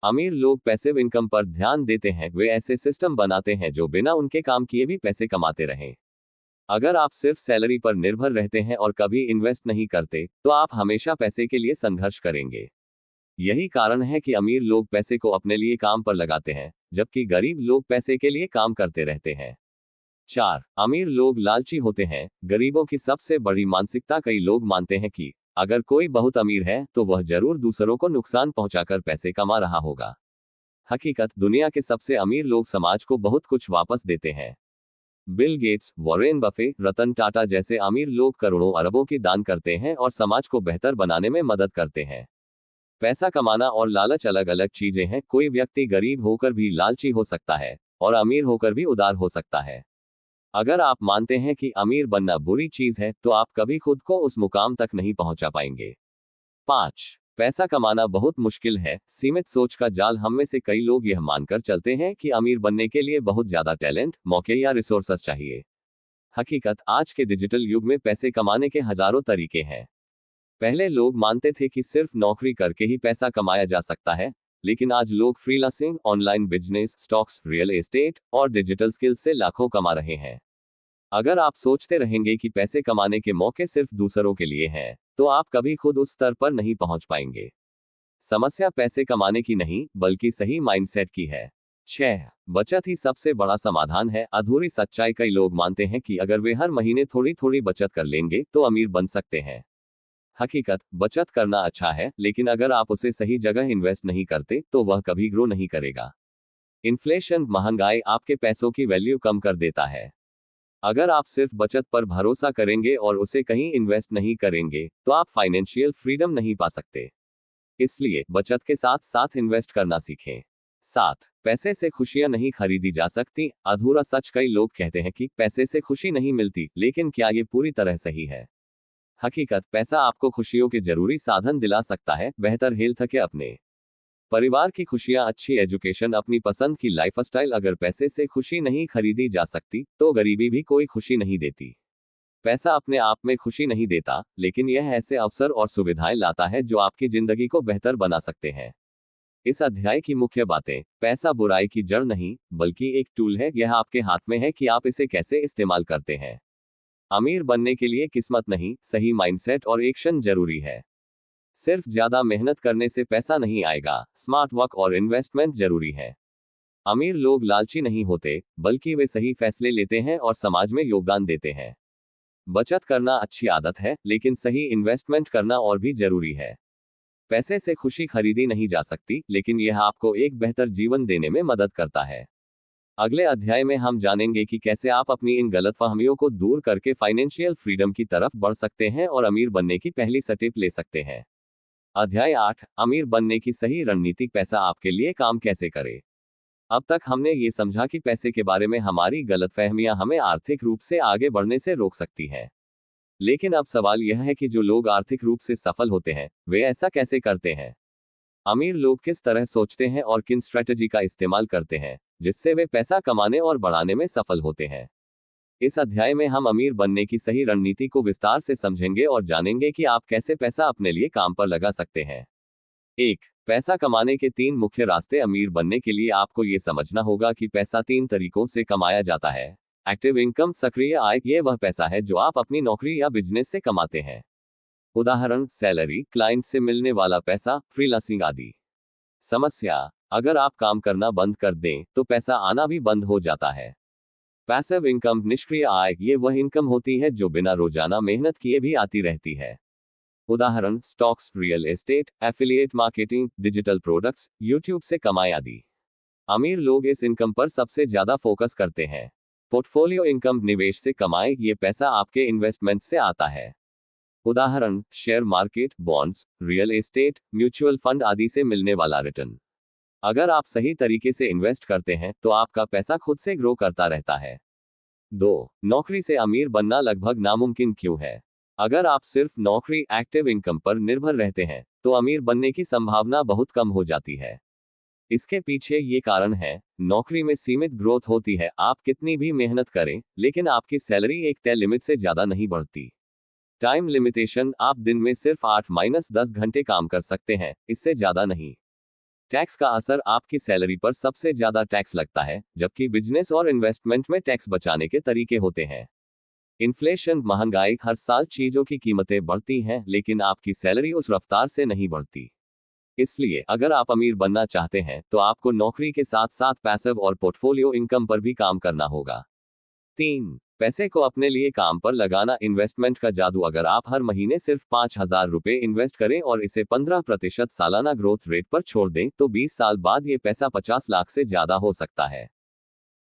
अमीर लोग पैसिव इनकम पर ध्यान देते हैं, वे ऐसे सिस्टम बनाते हैं जो बिना उनके काम किए भी पैसे कमाते रहें। अगर आप सिर्फ सैलरी पर निर्भर रहते हैं और कभी इन्वेस्ट नहीं करते, तो आप हमेशा पैसे के लिए संघर्ष करेंगे। यही कारण है कि अमीर लोग पैसे को अपने लिए काम पर लगाते हैं, जबकि गरीब लोग पैसे के लिए काम करते रहते हैं। 4. अमीर लोग लालची होते हैं। गरीबों की सबसे बड़ी मानसिकता, कई लोग मानते हैं कि अगर कोई बहुत अमीर है तो वह जरूर दूसरों को नुकसान पहुंचाकर पैसे कमा रहा होगा। हकीकत, दुनिया के सबसे अमीर लोग समाज को बहुत कुछ वापस देते हैं। Bill Gates, Warren Buffett, Ratan Tata जैसे अमीर लोग करोड़ों अरबों की दान करते हैं और समाज को बेहतर बनाने में मदद करते हैं। पैसा कमाना और लालच अलग अलग चीजें हैं। कोई व्यक्ति गरीब होकर भी लालची हो सकता है और अमीर होकर भी उदार हो सकता है। अगर आप मानते हैं कि अमीर बनना बुरी चीज है, तो आप कभी खुद को उस मुकाम तक नहीं पहुंचा पाएंगे। 5. पैसा कमाना बहुत मुश्किल है। सीमित सोच का जाल। हम में से कई लोग यह मानकर चलते हैं कि अमीर बनने के लिए बहुत ज्यादा टैलेंट, मौके या रिसोर्सेस चाहिए। हकीकत, आज के डिजिटल युग में पैसे कमाने के हजारों तरीके हैं। पहले लोग मानते थे कि सिर्फ नौकरी करके ही पैसा कमाया जा सकता है, लेकिन आज लोग freelancing, online business, stocks, real estate और डिजिटल स्किल्स से लाखों कमा रहे हैं। अगर आप सोचते रहेंगे कि पैसे कमाने के मौके सिर्फ दूसरों के लिए हैं, तो आप कभी खुद उस स्तर पर नहीं पहुंच पाएंगे। समस्या पैसे कमाने की नहीं, बल्कि सही माइंडसेट की है। 6. बचत ही सबसे बड़ा समाधान है। अधूरी सच्चाई, कई लोग मानते हैं कि अगर वे हर महीने थोड़ी थोड़ी बचत कर लेंगे तो अमीर बन सकते हैं। हकीकत, बचत करना अच्छा है, लेकिन अगर आप उसे सही जगह इन्वेस्ट नहीं करते, तो वह कभी ग्रो नहीं करेगा। इन्फ्लेशन, महंगाई आपके पैसों की वैल्यू कम कर देता है। अगर आप सिर्फ बचत पर भरोसा करेंगे और उसे कहीं इन्वेस्ट नहीं करेंगे, तो आप फाइनेंशियल फ्रीडम नहीं पा सकते। इसलिए बचत के साथ साथ इन्वेस्ट करना सीखें। 7. पैसे से खुशियां नहीं खरीदी जा सकती। अधूरा सच, कई लोग कहते हैं कि पैसे से खुशी नहीं मिलती, लेकिन क्या ये पूरी तरह सही है? हकीकत, पैसा आपको खुशियों के जरूरी साधन दिला सकता है। बेहतर हेल्थ के अपने परिवार की खुशियां, अच्छी एजुकेशन, अपनी पसंद की लाइफस्टाइल। अगर पैसे से खुशी नहीं खरीदी जा सकती, तो गरीबी भी कोई खुशी नहीं देती। पैसा अपने आप में खुशी नहीं देता, लेकिन यह ऐसे अवसर और सुविधाएं लाता है जो आपकी जिंदगी को बेहतर बना सकते हैं। इस अध्याय की मुख्य बातें। पैसा बुराई की जड़ नहीं, बल्कि एक टूल है। यह आपके हाथ में है कि आप इसे कैसे इस्तेमाल करते हैं। अमीर बनने के लिए किस्मत नहीं, सही माइंडसेट और एक्शन जरूरी है। सिर्फ ज्यादा मेहनत करने से पैसा नहीं आएगा, स्मार्ट वर्क और इन्वेस्टमेंट जरूरी है। अमीर लोग लालची नहीं होते, बल्कि वे सही फैसले लेते हैं और समाज में योगदान देते हैं। बचत करना अच्छी आदत है, लेकिन सही इन्वेस्टमेंट करना और भी जरूरी है। पैसे से खुशी खरीदी नहीं जा सकती, लेकिन यह आपको एक बेहतर जीवन देने में मदद करता है। अगले अध्याय में हम जानेंगे कि कैसे आप अपनी इन गलतफहमियों को दूर करके फाइनेंशियल फ्रीडम की तरफ बढ़ सकते हैं और अमीर बनने की पहली स्टेप ले सकते हैं। अध्याय 8, अमीर बनने की सही रणनीति। पैसा आपके लिए काम कैसे करे। अब तक हमने ये समझा कि पैसे के बारे में हमारी गलतफहमियां हमें आर्थिक रूप से आगे बढ़ने से रोक सकती हैं। लेकिन अब सवाल यह है कि जो लोग आर्थिक रूप से सफल होते हैं, वे ऐसा कैसे करते हैं। अमीर लोग किस तरह सोचते हैं और किन स्ट्रेटजी का इस्तेमाल करते हैं, जिससे वे पैसा कमाने और बढ़ाने में सफल होते हैं। इस अध्याय में हम अमीर बनने की सही रणनीति को विस्तार से समझेंगे और जानेंगे कि आप कैसे पैसा अपने लिए काम पर लगा सकते हैं। 1. पैसा कमाने के 3 मुख्य रास्ते। अमीर बनने के लिए आपको ये समझना होगा कि पैसा 3 तरीकों से कमाया जाता है। एक्टिव इनकम, सक्रिय आय, ये वह पैसा है जो आप अपनी नौकरी या बिजनेस से कमाते हैं। उदाहरण, सैलरी, क्लाइंट से मिलने वाला पैसा, फ्रीलांसिंग आदि। समस्या, अगर आप काम करना बंद कर दें, तो पैसा आना भी बंद हो जाता है। पैसिव इनकम, निष्क्रिय आय, ये वह इनकम होती है जो बिना रोजाना मेहनत किए भी आती रहती है। उदाहरण, stocks, real estate, affiliate marketing, digital products, YouTube से कमाई आदि। अमीर लोग इस इनकम पर सबसे ज्यादा फोकस करते हैं। पोर्टफोलियो इनकम, निवेश से कमाई, ये पैसा आपके इन्वेस्टमेंट से आता है। उदाहरण, share market, bonds, real estate, mutual fund आदि से मिलने वाला रिटर्न। अगर आप सही तरीके से इन्वेस्ट करते हैं, तो आपका पैसा खुद से ग्रो करता रहता है। 2. नौकरी से अमीर बनना लगभग नामुमकिन क्यों है। अगर आप सिर्फ नौकरी, एक्टिव इनकम पर निर्भर रहते हैं, तो अमीर बनने की संभावना बहुत कम हो जाती है। इसके पीछे ये कारण है। नौकरी में सीमित ग्रोथ होती है, आप कितनी भी मेहनत करें, लेकिन आपकी सैलरी एक तय लिमिट से ज्यादा नहीं बढ़ती। टाइम लिमिटेशन, आप दिन में सिर्फ 8-10 घंटे काम कर सकते हैं, इससे ज्यादा नहीं। टैक्स का असर, आपकी सैलरी पर सबसे ज्यादा टैक्स लगता है, जबकि बिजनेस और इन्वेस्टमेंट में टैक्स बचाने के तरीके होते हैं। इन्फ्लेशन, महंगाई, हर साल चीजों की कीमतें बढ़ती हैं, लेकिन आपकी सैलरी उस रफ्तार से नहीं बढ़ती। इसलिए अगर आप अमीर बनना चाहते हैं, तो आपको नौकरी के साथ साथ पैसिव और पोर्टफोलियो इनकम पर भी काम करना होगा। 3. पैसे को अपने लिए काम पर लगाना। इन्वेस्टमेंट का जादू। अगर आप हर महीने सिर्फ 5,000 रुपए इन्वेस्ट करें और इसे 15% सालाना ग्रोथ रेट पर छोड़ दें, तो 20 साल बाद ये पैसा 50 लाख से ज्यादा हो सकता है।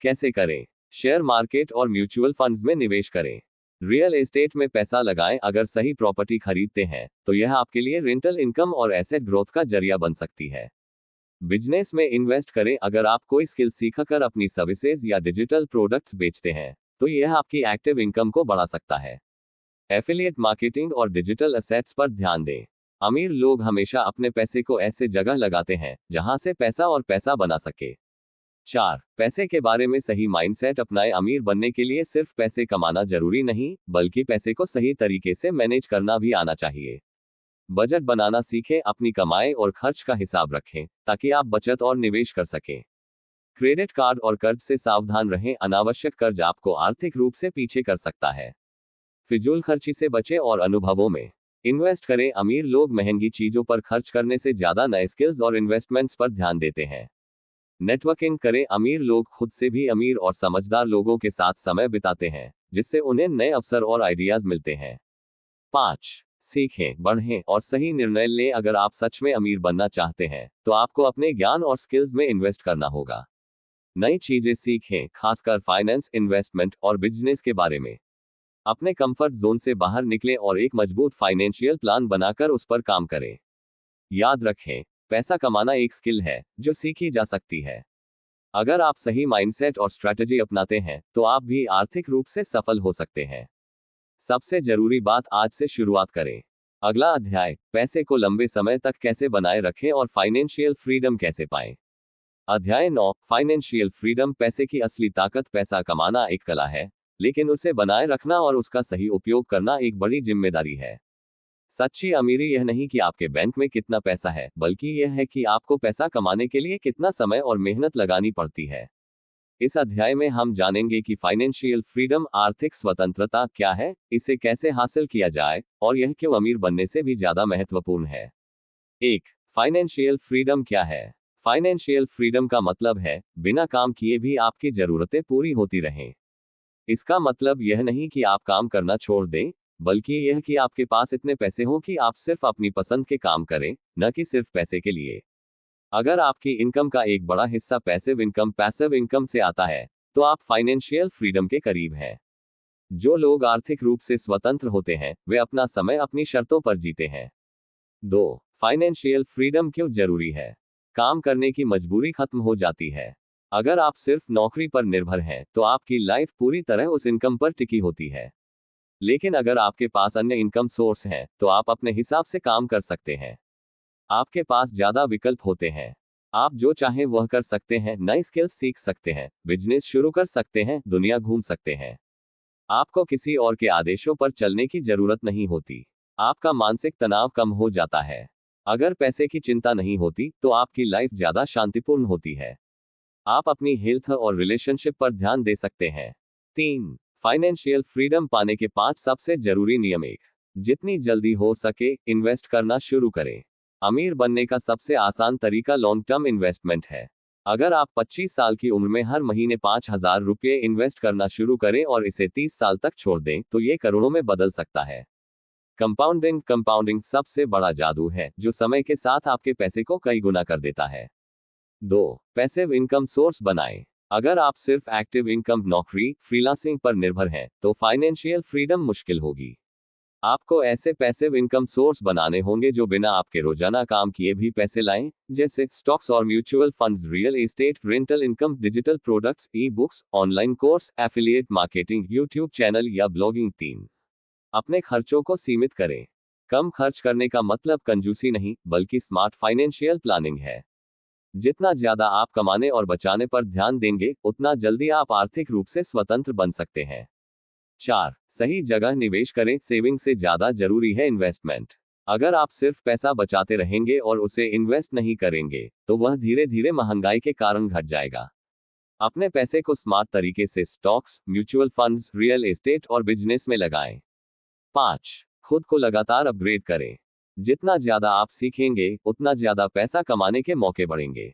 कैसे करें। शेयर मार्केट और म्यूचुअल फंड्स में निवेश करें। रियल एस्टेट में पैसा लगाएं। अगर सही प्रॉपर्टी खरीदते हैं, तो यह आपके लिए रेंटल इनकम और एसेट ग्रोथ का जरिया बन सकती है। बिजनेस में इन्वेस्ट करें। अगर आप कोई स्किल सीखकर अपनी सर्विसेज या डिजिटल प्रोडक्ट्स बेचते हैं, तो यह आपकी एक्टिव इनकम को बढ़ा सकता है। एफिलिएट मार्केटिंग और डिजिटल एसेट्स पर ध्यान दें। अमीर लोग हमेशा अपने पैसे को ऐसे जगह लगाते हैं जहां से पैसा और पैसा बना सके। 4. पैसे के बारे में सही माइंडसेट अपनाएं। अमीर बनने के लिए सिर्फ पैसे कमाना जरूरी नहीं, बल्कि पैसे को सही तरीके से मैनेज करना भी आना चाहिए। बजट बनाना सीखें, अपनी कमाई और खर्च का हिसाब रखें, ताकि आप बचत और निवेश कर सकें। क्रेडिट कार्ड और कर्ज से सावधान रहें, अनावश्यक कर्ज आपको आर्थिक रूप से पीछे कर सकता है। फिजूल खर्ची से बचें और अनुभवों में इन्वेस्ट करें। अमीर लोग महंगी चीजों पर खर्च करने से ज्यादा नए स्किल्स और इन्वेस्टमेंट्स पर ध्यान देते हैं। नेटवर्किंग करें। अमीर लोग खुद से भी अमीर और समझदार लोगों के साथ समय बिताते हैं, जिससे उन्हें नए अवसर और आइडियाज मिलते हैं। 5. सीखें, बढ़ें और सही निर्णय लें। अगर आप सच में अमीर बनना चाहते हैं, तो आपको अपने ज्ञान और स्किल्स में इन्वेस्ट करना होगा। नई चीजें सीखें, खासकर फाइनेंस, इन्वेस्टमेंट और बिजनेस के बारे में। अपने कंफर्ट जोन से बाहर निकलें और एक मजबूत फाइनेंशियल प्लान बनाकर उस पर काम करें। याद रखें, पैसा कमाना एक स्किल है जो सीखी जा सकती है। अगर आप सही माइंडसेट और स्ट्रैटेजी अपनाते हैं, तो आप भी आर्थिक रूप से सफल हो सकते हैं। सबसे जरूरी बात, आज से शुरुआत करें। अगला अध्याय, पैसे को लंबे समय तक कैसे बनाए रखें और फाइनेंशियल फ्रीडम कैसे पाएं। अध्याय 9, फाइनेंशियल फ्रीडम। पैसे की असली ताकत। पैसा कमाना एक कला है, लेकिन उसे बनाए रखना और उसका सही उपयोग करना एक बड़ी जिम्मेदारी है। सच्ची अमीरी यह नहीं कि आपके बैंक में कितना पैसा है, बल्कि यह है कि आपको पैसा कमाने के लिए कितना समय और मेहनत लगानी पड़ती है। इस अध्याय में हम जानेंगे कि फाइनेंशियल फ्रीडम आर्थिक स्वतंत्रता क्या है, इसे कैसे हासिल किया जाए और यह क्यों अमीर बनने से भी ज्यादा महत्वपूर्ण है। 1. फाइनेंशियल फ्रीडम क्या है? फाइनेंशियल फ्रीडम का मतलब है बिना काम किए भी आपकी जरूरतें पूरी होती रहें। इसका मतलब यह नहीं कि आप काम करना छोड़ दें, बल्कि यह कि आपके पास इतने पैसे हों कि आप सिर्फ अपनी पसंद के काम करें, न कि सिर्फ पैसे के लिए। अगर आपकी इनकम का एक बड़ा हिस्सा पैसिव इनकम से आता है, तो आप फाइनेंशियल फ्रीडम के करीब हैं। जो लोग आर्थिक रूप से स्वतंत्र होते हैं, वे अपना समय अपनी शर्तों पर जीते हैं। 2. फाइनेंशियल फ्रीडम क्यों जरूरी है? काम करने की मजबूरी खत्म हो जाती है। अगर आप सिर्फ नौकरी पर निर्भर हैं, तो आपकी लाइफ पूरी तरह उस इनकम पर टिकी होती है। लेकिन अगर आपके पास अन्य इनकम सोर्स हैं, तो आप अपने हिसाब से काम कर सकते हैं। आपके पास ज्यादा विकल्प होते हैं। आप जो चाहें वह कर सकते हैं, नई स्किल्स सीख सकते हैं, बिजनेस शुरू कर सकते हैं, दुनिया घूम सकते हैं। आपको किसी और के आदेशों पर चलने की जरूरत नहीं होती। आपका मानसिक तनाव कम हो जाता है। अगर पैसे की चिंता नहीं होती, तो आपकी लाइफ ज्यादा शांतिपूर्ण होती है। आप अपनी हेल्थ और रिलेशनशिप पर ध्यान दे सकते हैं। 3. फाइनेंशियल फ्रीडम पाने के 5 सबसे जरूरी नियम। 1. जितनी जल्दी हो सके इन्वेस्ट करना शुरू करें। अमीर बनने का सबसे आसान तरीका लॉन्ग टर्म इन्वेस्टमेंट है। अगर आप 25 साल की उम्र में हर महीने 5,000 रुपये इन्वेस्ट करना शुरू करें और इसे 30 साल तक छोड़ दें, तो ये करोड़ों में बदल सकता है। कंपाउंडिंग सबसे बड़ा जादू है, जो समय के साथ आपके पैसे को कई गुना कर देता है। 2. पैसिव इनकम सोर्स बनाएं। अगर आप सिर्फ एक्टिव इनकम नौकरी फ्रीलांसिंग पर निर्भर हैं, तो फाइनेंशियल फ्रीडम मुश्किल होगी। आपको ऐसे पैसिव इनकम सोर्स बनाने होंगे जो बिना आपके रोजाना काम किए भी पैसे लाएं, जैसे स्टॉक्स और mutual funds, real estate, rental income, digital products, e books, online course, affiliate marketing, YouTube channel या ब्लॉगिंग। 3. अपने खर्चों को सीमित करें। कम खर्च करने का मतलब कंजूसी नहीं, बल्कि स्मार्ट फाइनेंशियल प्लानिंग है। जितना ज्यादा आप कमाने और बचाने पर ध्यान देंगे, उतना जल्दी आप आर्थिक रूप से स्वतंत्र बन सकते हैं। 4. सही जगह निवेश करें। सेविंग से ज्यादा जरूरी है इन्वेस्टमेंट। अगर आप सिर्फ पैसा बचाते रहेंगे और उसे इन्वेस्ट नहीं करेंगे, तो वह धीरे धीरे महंगाई के कारण घट जाएगा। अपने पैसे को स्मार्ट तरीके से stocks, mutual funds, real estate और बिजनेस में लगाएं। 5. खुद को लगातार अपग्रेड करें। जितना ज्यादा आप सीखेंगे, उतना ज्यादा पैसा कमाने के मौके बढ़ेंगे।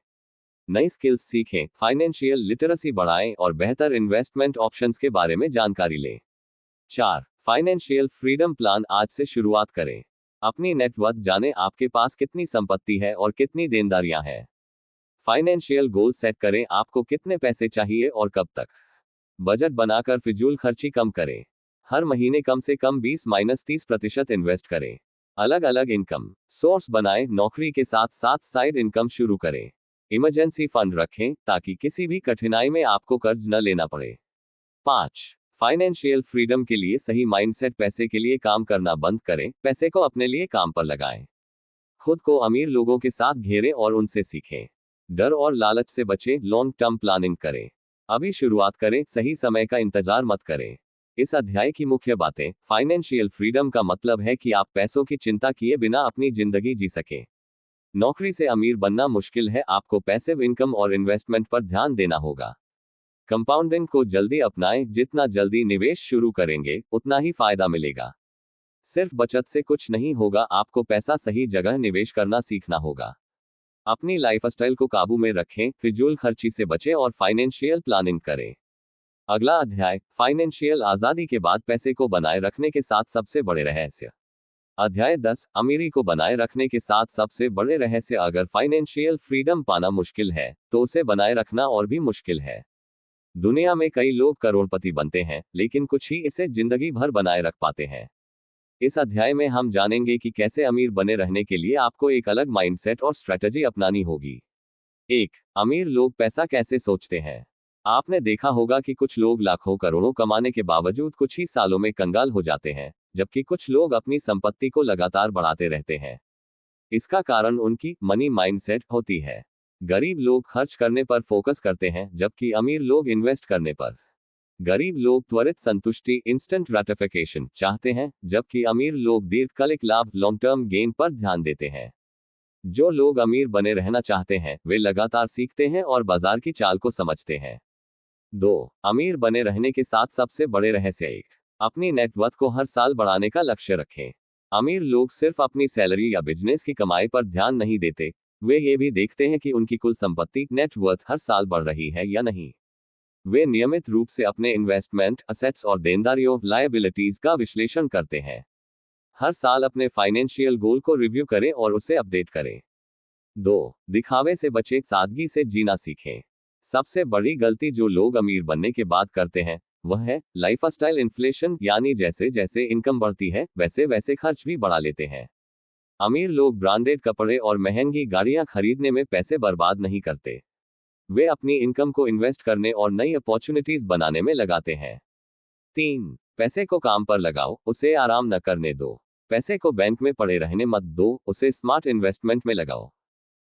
नई स्किल्स सीखें, फाइनेंशियल लिटरेसी बढ़ाएं और बेहतर इन्वेस्टमेंट ऑप्शंस के बारे में जानकारी लें। 4. फाइनेंशियल फ्रीडम प्लान आज से शुरुआत करें। अपनी नेटवर्थ जानें, आपके पास कितनी संपत्ति है और कितनी देनदारियां हैं। फाइनेंशियल गोल सेट करें, आपको कितने पैसे चाहिए और कब तक। बजट बनाकर फिजूल खर्ची कम करें। हर महीने कम से कम 20-30% इन्वेस्ट करें। अलग अलग इनकम सोर्स बनाएं, नौकरी के साथ साथ साइड इनकम शुरू करें। इमरजेंसी फंड रखें, ताकि किसी भी कठिनाई में आपको कर्ज न लेना पड़े। 5. फाइनेंशियल फ्रीडम के लिए सही माइंडसेट। पैसे के लिए काम करना बंद करें, पैसे को अपने लिए काम पर लगाएं। खुद को अमीर लोगों के साथ घेरें और उनसे सीखें। डर और लालच से बचें, लॉन्ग टर्म प्लानिंग करें। अभी शुरुआत करें, सही समय का इंतजार मत करें। इस अध्याय की मुख्य बातें। फाइनेंशियल फ्रीडम का मतलब है कि आप पैसों की चिंता किए बिना अपनी जिंदगी जी सकें। नौकरी से अमीर बनना मुश्किल है, आपको पैसिव इनकम और इन्वेस्टमेंट पर ध्यान देना होगा। कंपाउंडिंग को जल्दी अपनाएं, जितना जल्दी निवेश शुरू करेंगे, उतना ही फायदा मिलेगा। सिर्फ बचत से कुछ नहीं होगा, आपको पैसा सही जगह निवेश करना सीखना होगा। अपनी लाइफस्टाइल को काबू में रखें, फिजूल खर्ची से बचें और फाइनेंशियल प्लानिंग करें। अगला अध्याय, फाइनेंशियल आजादी के बाद पैसे को बनाए रखने के 7 सबसे बड़े रहस्य। अध्याय 10, अमीरी को बनाए रखने के 7 सबसे बड़े रहस्य। अगर फाइनेंशियल फ्रीडम पाना मुश्किल है, तो उसे बनाए रखना और भी मुश्किल है। दुनिया में कई लोग करोड़पति बनते हैं, लेकिन कुछ ही इसे जिंदगी भर बनाए रख पाते हैं। इस अध्याय में हम जानेंगे कि कैसे अमीर बने रहने के लिए आपको एक अलग माइंडसेट और स्ट्रेटजी अपनानी होगी। 1. अमीर लोग पैसा कैसे सोचते हैं। आपने देखा होगा कि कुछ लोग लाखों करोड़ों कमाने के बावजूद कुछ ही सालों में कंगाल हो जाते हैं, जबकि कुछ लोग अपनी संपत्ति को लगातार बढ़ाते रहते हैं। इसका कारण उनकी मनी माइंडसेट होती है। गरीब लोग खर्च करने पर फोकस करते हैं, जबकि अमीर लोग इन्वेस्ट करने पर। गरीब लोग त्वरित संतुष्टि इंस्टेंट ग्रेटिफिकेशन चाहते हैं, जबकि अमीर लोग दीर्घकालिक लाभ लॉन्ग टर्म गेन पर ध्यान देते हैं। जो लोग अमीर बने रहना चाहते हैं वे लगातार सीखते हैं और बाजार की चाल को समझते हैं। 2. अमीर बने रहने के साथ सबसे बड़े रहस्य 1. अपनी नेटवर्थ को हर साल बढ़ाने का लक्ष्य रखें। अमीर लोग सिर्फ अपनी सैलरी या बिजनेस की कमाई पर ध्यान नहीं देते, वे ये भी देखते हैं कि उनकी कुल संपत्ति नेटवर्थ हर साल बढ़ रही है या नहीं। वे नियमित रूप से अपने इन्वेस्टमेंट असेट्स और देनदारियों लायबिलिटीज का विश्लेषण करते हैं। हर साल अपने फाइनेंशियल गोल को रिव्यू करें और उसे अपडेट करें। 2. दिखावे से बचें, सादगी से जीना सीखें। सबसे बड़ी गलती जो लोग अमीर बनने के बाद करते हैं वह है लाइफस्टाइल इन्फ्लेशन, यानी जैसे जैसे इनकम बढ़ती है वैसे वैसे खर्च भी बढ़ा लेते हैं। अमीर लोग ब्रांडेड कपड़े और महंगी गाड़ियां खरीदने में पैसे बर्बाद नहीं करते, वे अपनी इनकम को इन्वेस्ट करने और नई अपॉर्चुनिटीज बनाने में लगाते हैं। 3. पैसे को काम पर लगाओ, उसे आराम न करने दो। पैसे को बैंक में पड़े रहने मत दो, उसे स्मार्ट इन्वेस्टमेंट में लगाओ।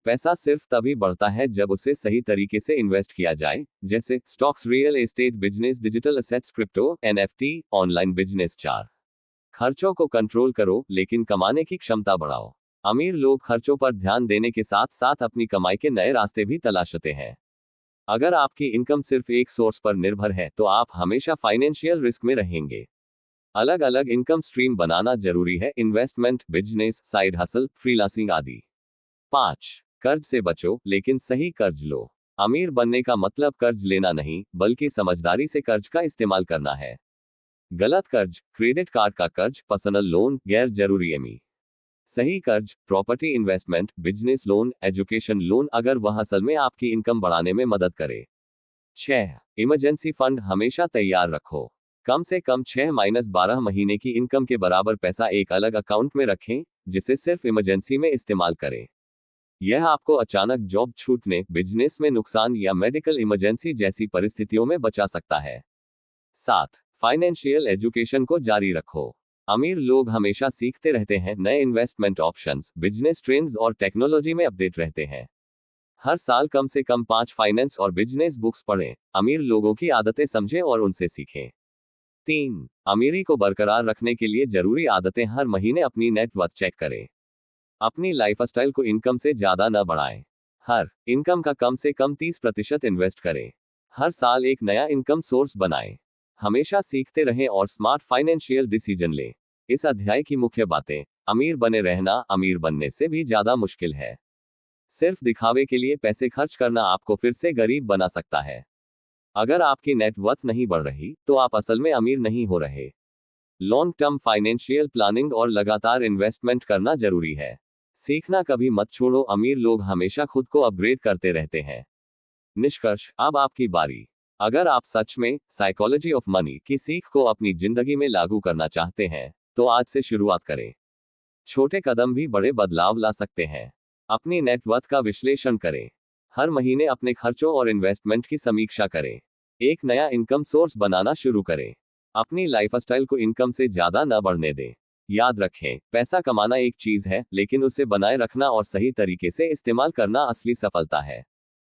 पैसा सिर्फ तभी बढ़ता है जब उसे सही तरीके से इन्वेस्ट किया जाए, जैसे stocks, real estate business, digital assets, crypto, NFT, online business. 4. खर्चों को कंट्रोल करो लेकिन कमाने की क्षमता बढ़ाओ। अमीर लोग खर्चों पर ध्यान देने के साथ साथ अपनी कमाई के नए रास्ते भी तलाशते हैं। अगर आपकी इनकम सिर्फ एक सोर्स पर निर्भर है तो आप हमेशा फाइनेंशियल रिस्क में रहेंगे। अलग अलग इनकम स्ट्रीम बनाना जरूरी है, investment, business, side hustle, freelancing आदि। 5. कर्ज से बचो लेकिन सही कर्ज लो। अमीर बनने का मतलब कर्ज लेना नहीं, बल्कि समझदारी से कर्ज का इस्तेमाल करना है। गलत कर्ज, क्रेडिट कार्ड का कर्ज, पर्सनल लोन, गैर जरूरी ईएमआई। सही कर्ज, property investment, business loan, education loan, अगर वह असल में आपकी इनकम बढ़ाने में मदद करे। 6. इमरजेंसी फंड हमेशा तैयार रखो। कम से कम 6-12 महीने की इनकम के बराबर पैसा एक अलग अकाउंट में रखें, जिसे सिर्फ इमरजेंसी में इस्तेमाल करें। यह आपको अचानक जॉब छूटने, बिजनेस में नुकसान या मेडिकल इमरजेंसी जैसी परिस्थितियों में बचा सकता है। 7. फाइनेंशियल एजुकेशन को जारी रखो। अमीर लोग हमेशा सीखते रहते हैं, नए इन्वेस्टमेंट ऑप्शंस, बिजनेस ट्रेंड्स और टेक्नोलॉजी में अपडेट रहते हैं। हर साल कम से कम 5 फाइनेंस और बिजनेस बुक्स पढ़ें, अमीर लोगों की आदतें समझें और उनसे सीखें। 3. अमीरी को बरकरार रखने के लिए जरूरी आदतें, हर महीने अपनी नेटवर्थ चेक करें। अपनी लाइफस्टाइल को इनकम से ज्यादा न बढ़ाएं। हर इनकम का कम से कम 30% इन्वेस्ट करें। हर साल एक नया इनकम सोर्स बनाएं। हमेशा सीखते रहें और स्मार्ट फाइनेंशियल डिसीजन लें। इस अध्याय की मुख्य बातें: अमीर बने रहना अमीर बनने से भी ज्यादा मुश्किल है। सिर्फ दिखावे के लिए पैसे खर्च करना आपको फिर से गरीब बना सकता है। अगर आपकी नेटवर्थ नहीं बढ़ रही तो आप असल में अमीर नहीं हो रहे। लॉन्ग टर्म फाइनेंशियल प्लानिंग और लगातार इन्वेस्टमेंट करना जरूरी है। सीखना कभी मत छोड़ो, अमीर लोग हमेशा खुद को अपग्रेड करते रहते हैं। निष्कर्ष: अब आपकी बारी। अगर आप सच में साइकोलॉजी ऑफ मनी की सीख को अपनी जिंदगी में लागू करना चाहते हैं तो आज से शुरुआत करें। छोटे कदम भी बड़े बदलाव ला सकते हैं। अपनी नेटवर्थ का विश्लेषण करें। हर महीने अपने खर्चों और इन्वेस्टमेंट की समीक्षा करें। एक नया इनकम सोर्स बनाना शुरू करें। अपनी लाइफस्टाइल को इनकम से ज्यादा न बढ़ने दें। याद रखें, पैसा कमाना एक चीज है, लेकिन उसे बनाए रखना और सही तरीके से इस्तेमाल करना असली सफलता है।